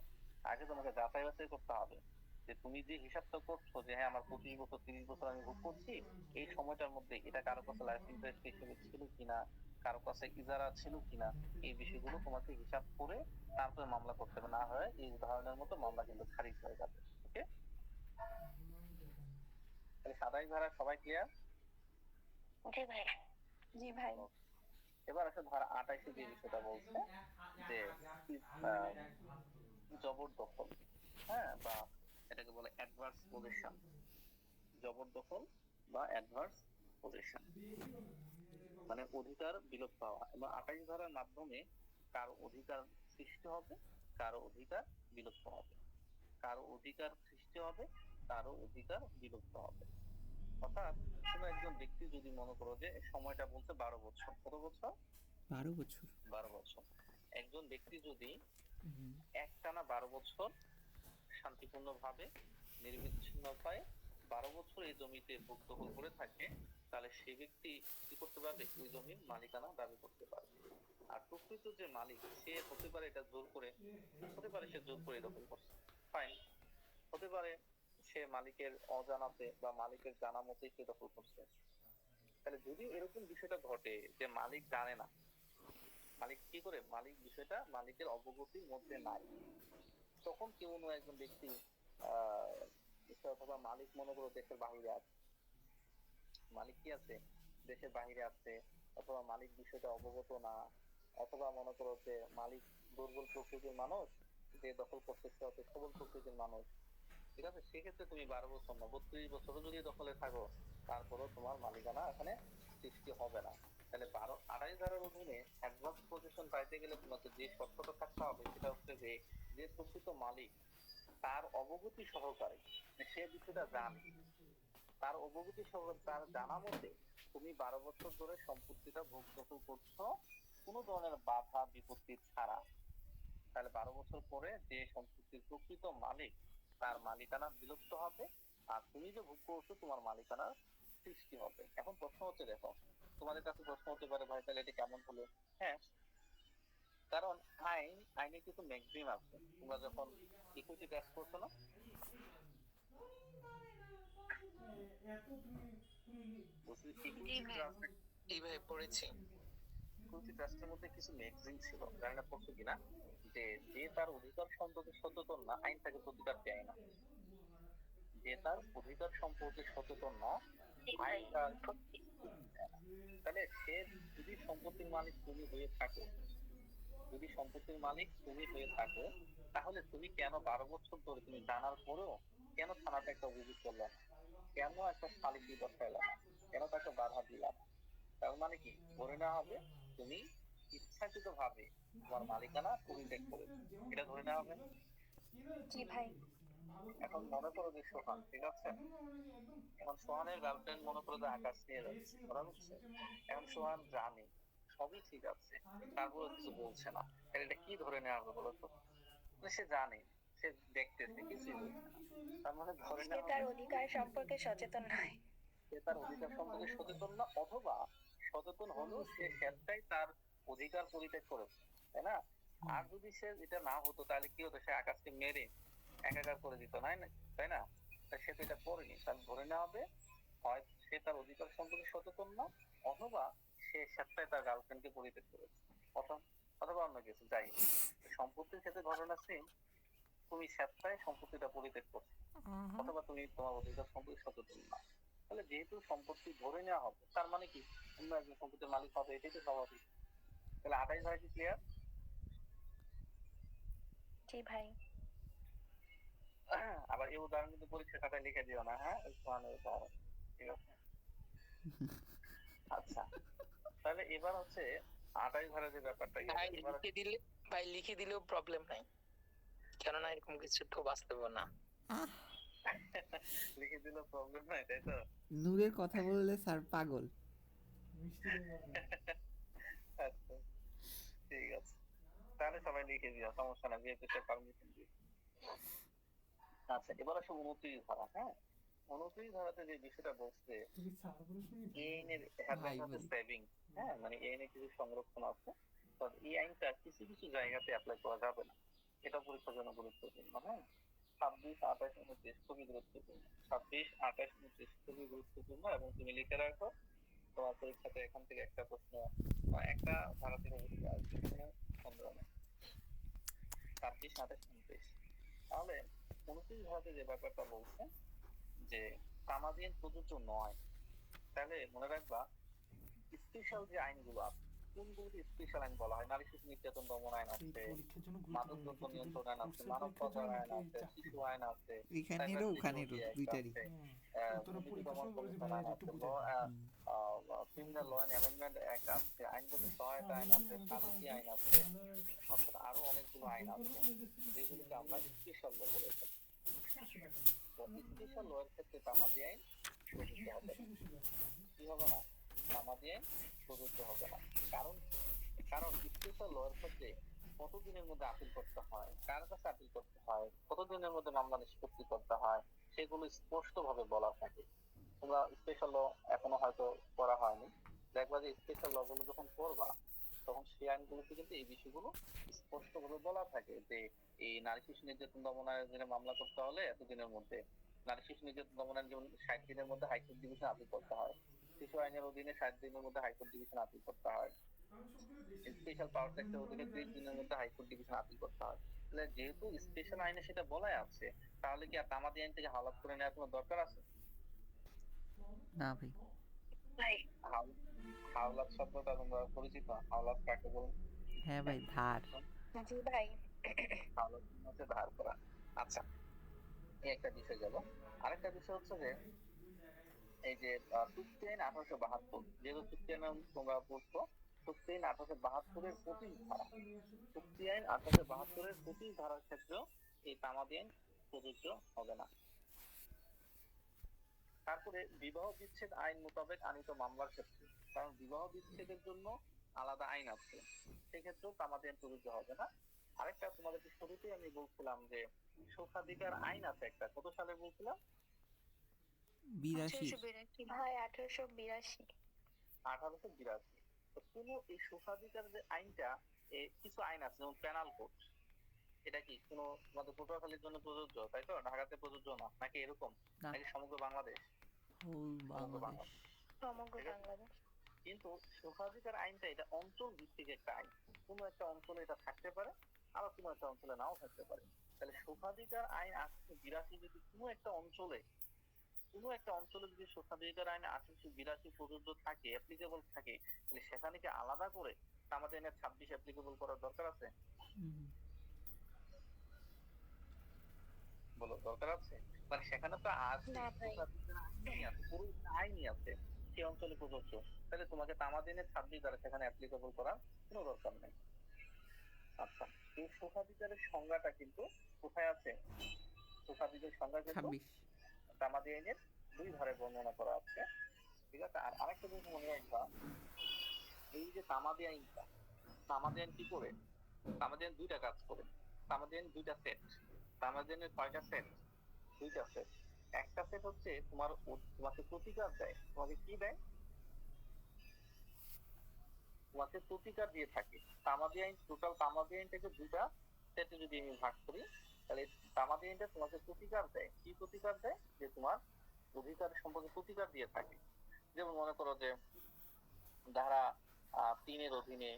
আগে তোমাকে যাচাই বাছাই করতে হবে যে তুমি যে হিসাবটা করছো যে হ্যাঁ আমার 25 বছর 30 বছর আমি ভোগ করছি, এই সময়টার মধ্যে এটা কারো কাছে লাইফ ইন্টারেস্ট হিসেবে ছিল কিনা, কারো কাছে ইজারা ছিল কিনা, এই বিষয়গুলো তোমাকে হিসাব করে তারপরে মামলা করতে হবে, না হয় এই উদাহরণের মতো মামলা কিন্তু খারিজ হয়ে যাবে। ওকে, তাহলে 27 ধারা সবাই ক্লিয়ার? জি ভাই। জি ভাই। এবার আছে ধারা 28 যে বিষয়টা বলছে যে আহ, জবরদখল, হ্যাঁ, বা এটাকে বলে অ্যাডভার্স পজিশন, জবরদখল বা অ্যাডভার্স পজিশন মানে অধিকার বিলোপ পাওয়া। এবং 28 ধারার মাধ্যমে কারো অধিকার সৃষ্টি হবে, কারো অধিকার বিলুপ্ত হবে, কারো অধিকার সৃষ্টি হবে, কারো অধিকার বিলুপ্ত হবে। অর্থাৎ কোনো একজন ব্যক্তি যদি মনে করো যে সময়টা বলছে 12 বছর, কত বছর? 12 বছর 12 বছর। একজন ব্যক্তি যদি হুম একটানা 12 বছর শান্তিপূর্ণ ভাবে নির্বিচ্ছিন্নতায় 12 বছর এই জমিতে ভোগ দখল করে থাকে, তাহলে সেই ব্যক্তি কি করতে পারবে? ওই জমির মালিকানা দাবি করতে পারবে। আর প্রকৃত যে মালিক সে হতে পারে এটা জোর করে, হতে পারে সে জোর করে দখল করছে, ফাইন, হতে পারে সে মালিকের অজানাতে বা মালিকের জানা মতেই সে দখল করছে। তাহলে যদি এরকম বিষয়টা ঘটে যে মালিক জানে না, মালিক কি করে, মালিক বিষয়টা মালিকের অবগতির মধ্যে নাই, তখন কেউ অন্য একজন ব্যক্তি আহ অথবা মালিক মনে করো দেশের বাহিরে আছে, মালিক কি আছে দেশের বাহিরে আছে, অথবা মালিক বিষয়টা অবগত না, অথবা মনে করো যে মালিক দুর্বল প্রকৃতির মানুষ, যে দখল করতে হচ্ছে সবল প্রকৃতির মানুষ, ঠিক আছে, সেক্ষেত্রে তুমি 12 বছর না 32 বছরও যদি দখলে থাকো, তারপরও তোমার মালিকানা এখানে সৃষ্টি হবে না। তাহলে 28 ধারার অধীনে অ্যাডভান্স পজিশন পাইতে গেলে তোমাকে যে শর্তটা থাকতে হবে সেটা হচ্ছে যে যে প্রকৃত মালিক তার অবগতি সহকারে, সে বিষয়টা জানে, তার অবগতি সহকারে তার জানা মতে তুমি 12 বছর ধরে সম্পত্তিটা ভোগ দখল করছো কোনো ধরনের বাধা বিপত্তি ছাড়া, তাহলে 12 বছর পরে যে সম্পত্তির প্রকৃত মালিক তার মালিকানা বিলুপ্ত হবে, আর তুমি যে ভোগ করছো তোমার মালিকানা সৃষ্টি হবে। এখন প্রশ্ন হচ্ছে, দেখো তোমাদের কাছে প্রশ্ন হতে পারে ভাই তাহলে এটা কেমন হলো? হ্যাঁ, কারণ আইনে কিছু ম্যাক্সিম আছে। তোমরা যখন ইকুইটি ট্যাক্স করছো না, বলছি জি ইকুইটি ভাই। ট্রাস্ট, এইভাবে পড়েছি। ইকুইটি ট্রাস্টের মধ্যে কিছু ম্যাগজিন ছিল, জানি না পড়ছো কিনা, যে যে তার অধিকার সম্পর্কে সচেতন না আইন তাকে প্রতিকার দেয় না। যে তার অধিকার সম্পর্কে সচেতন না জি ভাই। আইন তার দেয় না। তাহলে সে যদি সম্পত্তির মালিক তুমি হয়ে থাকো, যদি সম্পত্তির মালিক তুমি হয়ে থাকো, তাহলে তুমি কেন 12 বছর ধরে তুমি জানার পরেও কেন থানাতে একটা অভিযোগ করলে না? কেন একটা শালিকি বসাইলা না? কেন তাকে বাধা দিলা না? তার মানে কি ধরে নেওয়া হবে তুমি ইচ্ছাকৃত ভাবে তোমার মালিকানা পরিত্যাগ করেছো, এটা ধরে নেওয়া হবে। জি ভাই। এখন মনে করো যে সোহান, ঠিক আছে, এখন সোহানের গার্লফ্রেন্ড মনে করো যে আকাশ নিয়ে যাচ্ছে, ওরা বুঝছে, এখন সোহান জানে সবই ঠিক আছে, তারপরে কিছু বলছে না, তাহলে এটা কি ধরে নেওয়া হবে বলো তো? মানে সে জানে, সে দেখতেছে কিছুই বলছে না, তার মানে ধরে সে নেওয়া তার হবে অধিকার সম্পর্কে সচেতন নয়। সে তার অধিকার সম্পর্কে সচেতন না, অথবা সচেতন হলেও সে স্বেচ্ছায় তার অধিকার পরিত্যাগ করেছে, তাই না? আর যদি সে এটা না হতো তাহলে কি হতো, সে আকাশকে মেরে একাকার করে দিত, তাই না? তা সে তো এটা করেনি, তাহলে ধরে নেওয়া হবে হয় সে তার অধিকার সম্পর্কে সচেতন না, অথবা সে স্বেচ্ছায় তার গার্লফ্রেন্ডকে পরিত্যাগ করেছে, অথবা অথবা অন্য কিছু, যাই হোক। সম্পত্তির ক্ষেত্রে ঘটনা সেম, তুমি স্বেচ্ছায় সম্পত্তিটা পরিত্যাগ করছো, অথবা তুমি তোমার অধিকার সম্পর্কে সচেতন না। তাহলে যেহেতু সম্পত্তি ধরে নেওয়া হবে, তার মানে কি অন্য একজন সম্পত্তির মালিক হবে, এটাই তো স্বাভাবিক। তাহলে 28 কি ক্লিয়ার? জি ভাই। আবার এই উদাহরণ কিন্তু পরীক্ষা খাতায় লিখে দিও না, হ্যাঁ, এই সোহানের উদাহরণ, ঠিক আছে? আচ্ছা, তাহলে এবার হচ্ছে 28 যে ব্যাপারটা গেল, ভাই এবার লিখে দিলে, ভাই লিখে দিলেও প্রবলেম নাই, কেননা এরকম কিছু তো বাস্তব না। লিখে দিলে প্রবলেম নাই, তাই তো? নূরের কথা বললে স্যার পাগল। আচ্ছা, ঠিক আছে, তাহলে সবাই লিখে দিও, সমস্যা না, যেহেতু সে পারমিশন দিয়ে। আচ্ছা, এবার আসলে 29 ধারা, হ্যাঁ, 29 ধারাতে যে বিষয়টা বলছে এইন এর ভাই হেফাজতে বলি। সেভিং, হ্যাঁ, মানে এইন এর কিছু সংরক্ষণ আছে, তো এই আইনটা কিছু কিছু জায়গাতে অ্যাপ্লাই করা যাবে না, এটা পরীক্ষার জন্য গুরুত্বপূর্ণ, হ্যাঁ। 26, 28, 29 খুবই গুরুত্বপূর্ণ, 26, 28, 29 খুবই গুরুত্বপূর্ণ, এবং তুমি লিখে রাখো, তোমার পরীক্ষাতে এখান থেকে একটা প্রশ্ন বা একটা ধারা থেকে অবশ্যই আসবে, কোনো সন্দেহ নেই। 26, 28, 29, তাহলে 29 ধারাতে যে ব্যাপারটা বলছে যে তামাদিন প্রযোজ্য নয়, তাহলে মনে রাখবা স্পেশাল যে আইনগুলো আছে, কোনগুলোকে স্পেশাল আইন বলা হয়, নারী শিশু নির্যাতন দমন আইন আছে, মাদকদ্রব্য নিয়ন্ত্রণ আইন আছে, মানব পাচার আইন আছে, শিশু আইন আছে, এখানেরও ওখানেরও দুইটারই। দুর্নীতি দমন কমিশন আইন আছে, criminal law and amendment act আছে, আইনগত সহায়তা আইন আছে, সালিসি আইন আছে, অর্থাৎ আরো অনেকগুলো আইন আছে যেগুলোকে আমরা স্পেশাল ল বলে থাকি। তো স্পেশাল ল এর ক্ষেত্রে তামাদি আইন প্রযোজ্য হবে না। কি হবে না? তামাদি আইন প্রযোজ্য হবে না। কারণ কারণ স্পেশাল ল এর ক্ষেত্রে কতদিনের মধ্যে আপিল করতে হয়, কার কাছে আপিল করতে হয়, কতদিনের মধ্যে মামলা নিষ্পত্তি করতে হয়, সেগুলো স্পষ্ট ভাবে বলা থাকে। তোমরা স্পেশাল ল এখনো হয়তো করা হয়নি, দেখবা যে স্পেশাল ল গুলো যখন করবা তখন সেই আইনগুলোতে কিন্তু এই বিষয়গুলো স্পষ্ট ভাবে বলা থাকে যে এই নারী শিশু নির্যাতন দমন আইনের মামলা করতে হলে এতদিনের মধ্যে, নারী শিশু নির্যাতন দমন আইন যেমন 60 দিনের মধ্যে হাইকোর্ট ডিভিশন আপিল করতে হয়, শিশু আইনের অধীনে 60 দিনের মধ্যে হাইকোর্ট ডিভিশন আপিল করতে হয়, স্পেশাল পাওয়ার সেক্টর অধীনে 30 দিনের মধ্যে হাইকোর্ট ডিভিশন আপিল করতে হয়। তাহলে যেহেতু স্পেশাল আইনে সেটা বলাই আছে, তাহলে কি আর তামাদি আইন থেকে হাওলাত করে নেওয়ার কোনো দরকার আছে? না ভাই। ভাই। হাওলাত শব্দটা তোমরা পরিচিত? হাওলাত কাকে বলে? হ্যাঁ ভাই, ধার। জি ভাই। হাওলাত মানে হচ্ছে ধার করা। আচ্ছা, এই একটা বিষয় গেল। আরেকটা বিষয় হচ্ছে যে এই যে চুক্তি আইন 1872, যেহেতু চুক্তি আইন তোমরা পড়ছো, চুক্তি আইন 1872 25 ধারা, চুক্তি আইন 1872 25 ধারার ক্ষেত্রেও এই তামাদি আইন প্রযোজ্য হবে না। তারপরে বিবাহ বিচ্ছেদ আইন মোতাবেক আনিত মামলার ক্ষেত্রে, কারণ বিবাহ বিচ্ছেদের জন্য আলাদা আইন আছে, সেক্ষেত্রেও তামাদি আইন প্রযোজ্য হবে না। আরেকটা তোমাদেরকে শুরুতেই আমি বলছিলাম যে সুখাধিকার আইন আছে একটা, কত সালে বলছিলাম? 82। 1882 ভাই 1882। 1882। তো কোন এই সুখাধিকার যে আইনটা, কিছু আইন আছে যেমন পেনাল কোড, এটা কি কোনো তোমাদের পটুয়াখালীর জন্য প্রযোজ্য, তাই তো? ঢাকাতে প্রযোজ্য না নাকি এরকম, না। নাকি সমগ্র বাংলাদেশ? হোল বাংলাদেশ। সমগ্র ঠিক আছে? বাংলাদেশ। কিন্তু সুখাধিকার আইনটা এটা অঞ্চল ভিত্তিক একটা আইন। কোনো একটা অঞ্চলে এটা থাকতে পারে, আবার কোনো একটা অঞ্চলে নাও থাকতে পারে। তাহলে সুখাধিকার আইন 1882 যদি কোনো একটা অঞ্চলে যদি সুখাধিকার আইন 1882 প্রযোজ্য থাকে, অ্যাপ্লিকেবল থাকে, তাহলে সেখানে কি আলাদা করে আমাদের এনে 26 অ্যাপ্লিকেবল করার দরকার আছে? হুম, বলো, দরকার আছে? মানে সেখানে তো আছে না ভাই। সুখাধিকার আইনই আছে, পুরো আইনই আছে সেই অঞ্চলে প্রযোজ্য। তাহলে তোমাকে তামাদিনে 26 দ্বারা সেখানে অ্যাপ্লিকেবল করার কোনো দরকার নেই। আচ্ছা, এই সুখাধিকারের সংজ্ঞাটা কিন্তু কোথায় আছে? সুখাধিকারের সংজ্ঞা কিন্তু 26। তামাদি আইনের 2 ধারে বর্ণনা করা আছে। ঠিক আছে? আর আরেকটা জিনিস মনে রাখবা, এই যে তামাদি আইন কি করে? তামাদি আইন 2টা কাজ করে। তামাদি আইন 2টা সেট। তামাদি আইনের কয়টা সেট? 2টা সেট। একটা সেট হচ্ছে তোমাকে প্রতিকার দেয়। তোমাকে কি দেয়? তোমাকে প্রতিকার দিয়ে থাকে। তামাদি আইন, টোটাল তামাদি আইনটাকে 2টা সেটে যদি আমি ভাগ করি, তাহলে তামাদি আইনটা তোমাকে প্রতিকার দেয়। কি প্রতিকার দেয়? যে তোমার অধিকার সম্পর্কে প্রতিকার দিয়ে থাকে। যেমন মনে করো যে ধারা 3-এর অধীনে,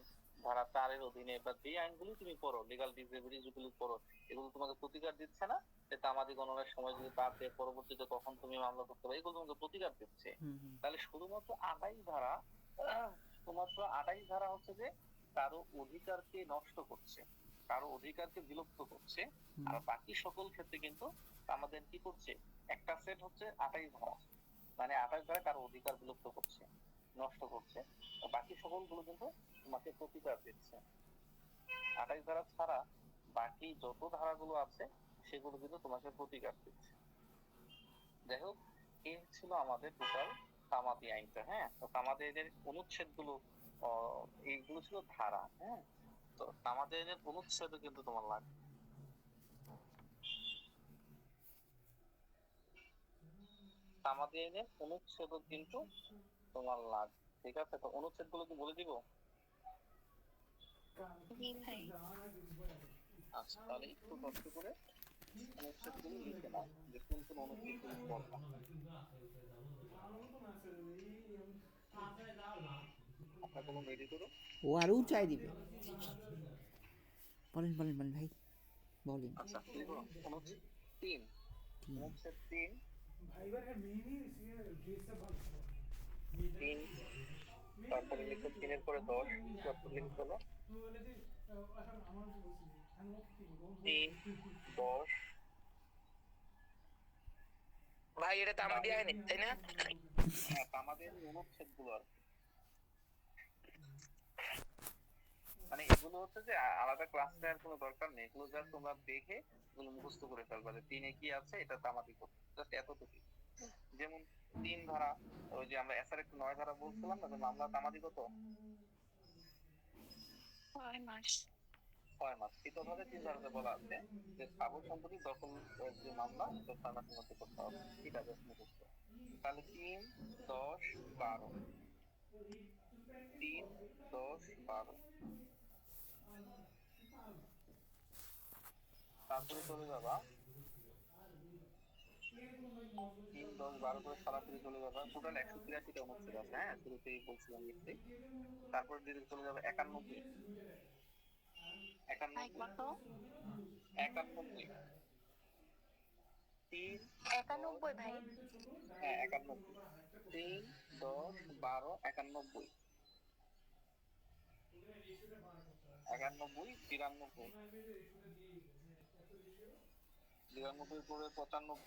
ধারা 4-এর অধীনে, বা যে আইনগুলি তুমি পড়ো, লিগাল ডিসেবিলিটি গুলি পড়ো, এগুলো তোমাকে প্রতিকার দিচ্ছে না যে তামাদি গণনার সময় যদি বাদ দেয়, পরবর্তীতে কখন তুমি মামলা করতে পারো, এগুলো তোমাকে প্রতিকার দিচ্ছে। হুম হুম তাহলে শুধুমাত্র 28 ধারা হচ্ছে যে কারো অধিকারকে নষ্ট করছে, কারো অধিকারকে বিলুপ্ত করছে। হুম। আর বাকি সকল ক্ষেত্রে কিন্তু আমাদের কি করছে? একটা সেট হচ্ছে 28 ধারা, মানে 28 ধারা কারো অধিকার বিলুপ্ত করছে, নষ্ট করছে। আর বাকি সকলগুলো কিন্তু তোমাকে প্রতিকার দিচ্ছে। 28 ধারা ছাড়া বাকি যত ধারাগুলো আছে সেগুলো কিন্তু তোমাকে প্রতিকার দিচ্ছে। যাই হোক, এই ছিল আমাদের টোটাল তামাদি আইনটা। হ্যাঁ, তো তামাদি আইনের অনুচ্ছেদ গুলো, এইগুলো ছিল ধারা। হ্যাঁ, তো তামাদি আইনের অনুচ্ছেদও কিন্তু তোমার লাগবে। তামাদি আইনের অনুচ্ছেদও কিন্তু তোমার লাগবে। ঠিক আছে, তো অনুচ্ছেদ গুলো কি বলে দিব? জি ভাই। আচ্ছা, তাহলে একটু কষ্ট করে অনুচ্ছেদ গুলো লিখে নাও যে কোন কোন অনুচ্ছেদ তুমি পড়বা। আপনার কোনো মেডি করো। ও আরও চাই দিবে। বলেন বলেন বলেন ভাই, বলেন। আচ্ছা, লিখো অনুচ্ছেদ 3। অনুচ্ছেদ 3। 3, তারপরে লিখো 3-এর পরে 10, তারপর লিখো হলো 3, 10। ভাই এটা তো আমাদের আইনি, তাই না? হ্যাঁ, আমাদের অনুচ্ছেদ গুলো আর কি। মানে এগুলো হচ্ছে যে আলাদা ক্লাস নেওয়ার কোনো দরকার নেই, এগুলো জাস্ট তোমরা দেখে এগুলো মুখস্থ করে ফেলবা যে 3-এ কি আছে, এটা তামাদি করতে, জাস্ট এতটুকু। যেমন 3 ধারা, ওই যে আমরা এসআর একটু 9 ধারা বলছিলাম না যে মামলা তামাদি কত? 6 মাস। 6 মাস। একইভাবে 3 ধারাতে বলা আছে যে স্থাবর সম্পত্তি দখল যে মামলা, এটা 6 মাসের মধ্যে করতে হবে। এটা জাস্ট মুখস্থ। তাহলে 3, 10, 12। 3, 10, 12। তারপরে চলে যাবা 3, 10, 12 করে সরাসরি চলে যাবা, টোটাল 183টা অনুচ্ছেদ আছে। হ্যাঁ, শুরুতেই বলছিলাম নিশ্চয়ই। তারপর দিকে চলে যাবে 91। ভাই 91, কত? 91। 3, 91 ভাই। হ্যাঁ 91। 3, 10, 12, 91। 91, 93, 92 করে 95,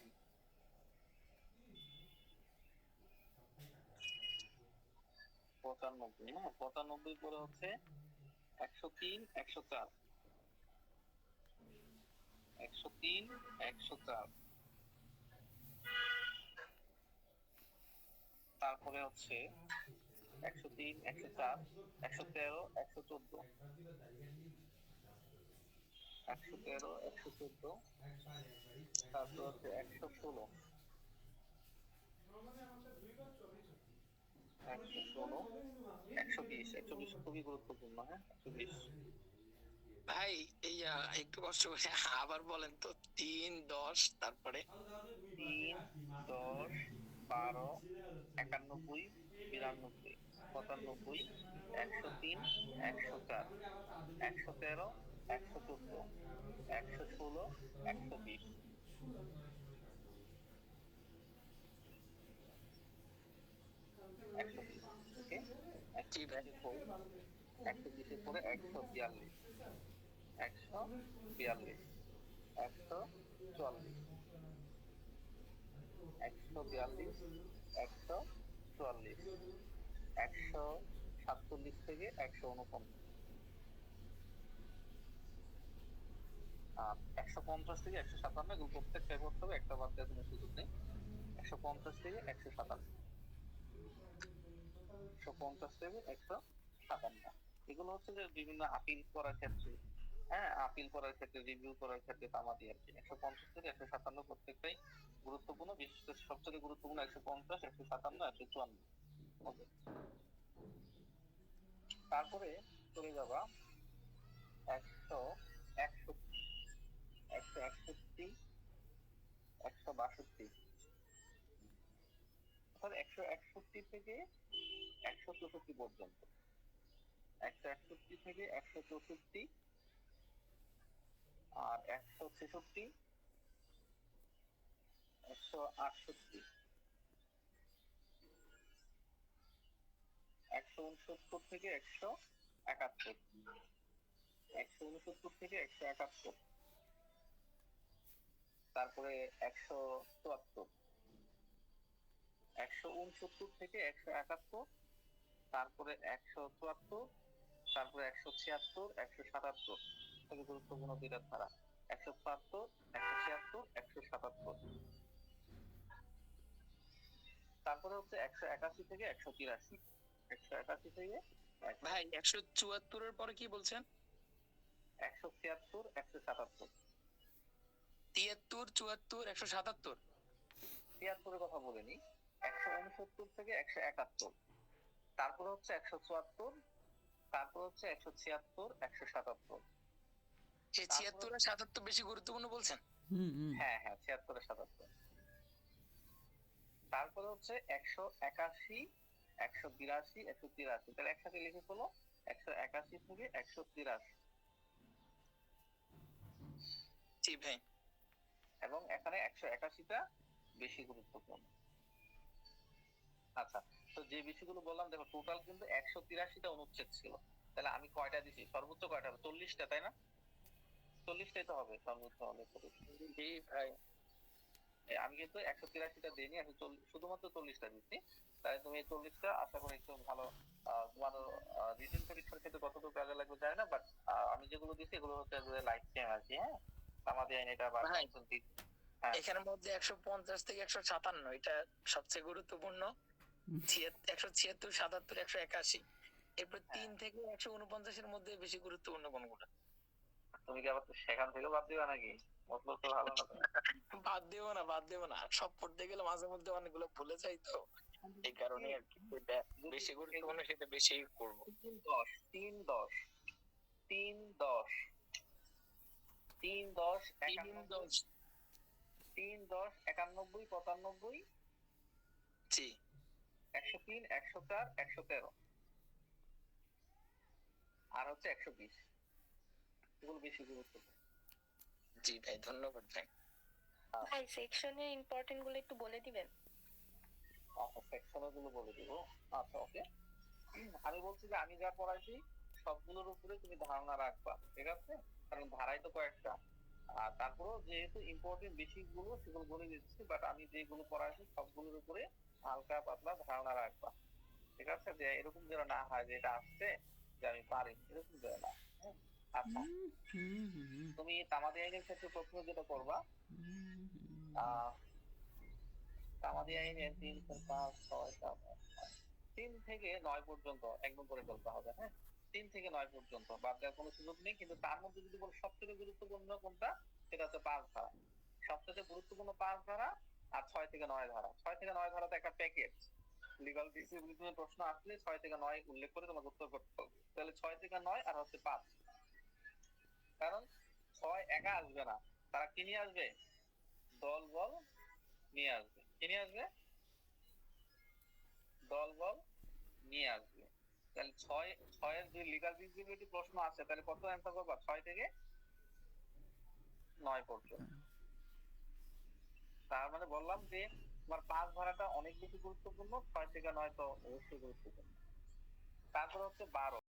95। হ্যাঁ, 95 করে হচ্ছে 103, 104, 103, 104। তারপরে হচ্ছে 103, 104, 113, 114, 113, 114। তারপর হচ্ছে 116, 116, 120। 120 খুবই গুরুত্বপূর্ণ। হ্যাঁ, 120। ভাই এই একটু কষ্ট করে আবার বলেন তো। 3, 10 তারপরে 3, 10, 12, 91, 92, 95, 103, 104, 113, 114, 116, 120, 120, ওকে? জি ভাই। 120 পরে 142, 142, 144, 142, 144, 147 থেকে 149, 150 থেকে 157, এগুলো প্রত্যেকটাই করতে হবে, একটা বাদ দেওয়ার কোনো সুযোগ নেই। 150 থেকে 157, 150 থেকে 157, এগুলো হচ্ছে যে বিভিন্ন আপিল করার ক্ষেত্রে, হ্যাঁ, আপিল করার ক্ষেত্রে, রিভিউ করার ক্ষেত্রে তামাদি আর কি। 150 থেকে 157 প্রত্যেকটাই গুরুত্বপূর্ণ, বিশেষ করে সবচেয়ে গুরুত্বপূর্ণ 150, 157, 154, ওকে? তারপরে চলে যাবা 161, 161, 162, অর্থাৎ 161 থেকে 164 পর্যন্ত, 161 থেকে 164, আর 166, 168, 169 থেকে 171, 169 থেকে 171, তারপরে 174, 169 থেকে 171, তারপরে 174, তারপরে 176, 177, খুবই গুরুত্বপূর্ণ দুইটা ধারা। 174, 176, 177, তারপরে হচ্ছে 181 থেকে 183, 181 থেকে ভাই 174 পরে কি বলছেন? 176, 177, 73, 74, 177। 73 কথা বলিনি, 169 থেকে 171, তারপরে হচ্ছে 174, তারপর হচ্ছে 176, 177, এই 76 আর 77 বেশি গুরুত্বপূর্ণ বলছেন? হ্যাঁ হ্যাঁ, 76 আর 77, তারপরে হচ্ছে 181, 182, 183, তাহলে একসাথে লিখে ফেলো 181 থেকে 183। জি ভাই। এবং এখানে 181টা বেশি গুরুত্বপূর্ণ। আচ্ছা, তো যে বিষয়গুলো বললাম, দেখো টোটাল কিন্তু 183টা অনুচ্ছেদ ছিল, তাহলে আমি কয়টা দিছি? সর্বোচ্চ কয়টা হবে? 40টা, তাই না? 40টাই তো হবে সর্বোচ্চ হলে। জি ভাই। আমি কিন্তু 183টা দিইনি, আমি শুধুমাত্র 40টা দিচ্ছি। তাই তুমি এই 40টা আশা করি একটু ভালো, তোমার রিটেন পরীক্ষার ক্ষেত্রে কতটুকু কাজে লাগবে জানি না, বাট আমি যেগুলো দিচ্ছি এগুলো হচ্ছে লাইফ টাইম আর কি। হ্যাঁ, আমাদের আইন এটা বা ভাই, হ্যাঁ, এখানের মধ্যে 150 থেকে 157 এটা সবচেয়ে গুরুত্বপূর্ণ। 176, 77, 181, এরপর 3 থেকে 149 এর মধ্যে বেশি গুরুত্বপূর্ণ কোনগুলো? তুমি কি আবার সেখান থেকে বাদ দিবা নাকি? মতলব তো ভালো না তো। বাদ দেবো না, বাদ দেবো না, সব পড়তে গেলে মাঝে মধ্যে অনেকগুলো ভুলে যাই, তো এই কারণে আর কি এটা বেশি গুরুত্বপূর্ণ সেটা বেশি করবো। 3, 10, 3, 10, 3, 10, 3, 10, 3, 10। 3, 10, 91, 95, জি 103, 104, 113, আর হচ্ছে 120, এগুলো বেশি গুরুত্বপূর্ণ। জি ভাই, ধন্যবাদ ভাই। ভাই সেকশনের ইম্পর্টেন্ট গুলো একটু বলে দিবেন? আচ্ছা, সেকশনের গুলো বলে দিব। আচ্ছা, ওকে, আমি বলছি যে আমি যা পড়াইছি সবগুলোর উপরে তুমি ধারণা রাখবা, ঠিক আছে? কারণ ধারাই তো কয়েকটা, আর তারপরেও যেহেতু ইম্পর্টেন্ট বেশিগুলো সেগুলো বলে দিচ্ছি, বাট আমি যেগুলো পড়াইছি সবগুলোর উপরে হালকা পাতলা ধারণা রাখবা, ঠিক আছে? যে এরকম যেন না হয় যে এটা আসছে যে আমি পারি, এরকম যেন না। হ্যাঁ? আচ্ছা, তুমি তামাদি আইনের ক্ষেত্রে প্রথমে যেটা করবা, তামাদি আইনের 3, 4, 5, 6, 7, 3 থেকে 9 পর্যন্ত একদম করে ফেলতে হবে। হ্যাঁ, 3 থেকে 9 পর্যন্ত বাদ দেওয়ার কোনো সুযোগ নেই। কিন্তু তার মধ্যে যদি বলো সবচেয়ে গুরুত্বপূর্ণ কোনটা, সেটা হচ্ছে 5 ধারা। সবচেয়ে গুরুত্বপূর্ণ 5 ধারা, আর 6 থেকে 9 ধারা। 6 থেকে 9 ধারা তো একটা প্যাকেজ। লিগাল ডিসিপ্লিনের প্রশ্ন আসলে 6 থেকে 9 উল্লেখ করে তোমাকে উত্তর করতে হবে। তাহলে 6 থেকে 9 আর হচ্ছে 5। কারণ 6 একা আসবে না, তারা কি নিয়ে আসবে? দল বল নিয়ে আসবে। কি নিয়ে আসবে? দলবল নিয়ে আসবে। তাহলে ছয়ের যে লিগাল ভিজিবিলিটি প্রশ্ন আছে, তাহলে কত অ্যান্সার করবা? 6 থেকে 9 পর্যন্ত। তার মানে বললাম যে তোমার 5 ধারাটা অনেক বেশি গুরুত্বপূর্ণ, 6 থেকে 9 তো অবশ্যই গুরুত্বপূর্ণ। তারপর হচ্ছে 12।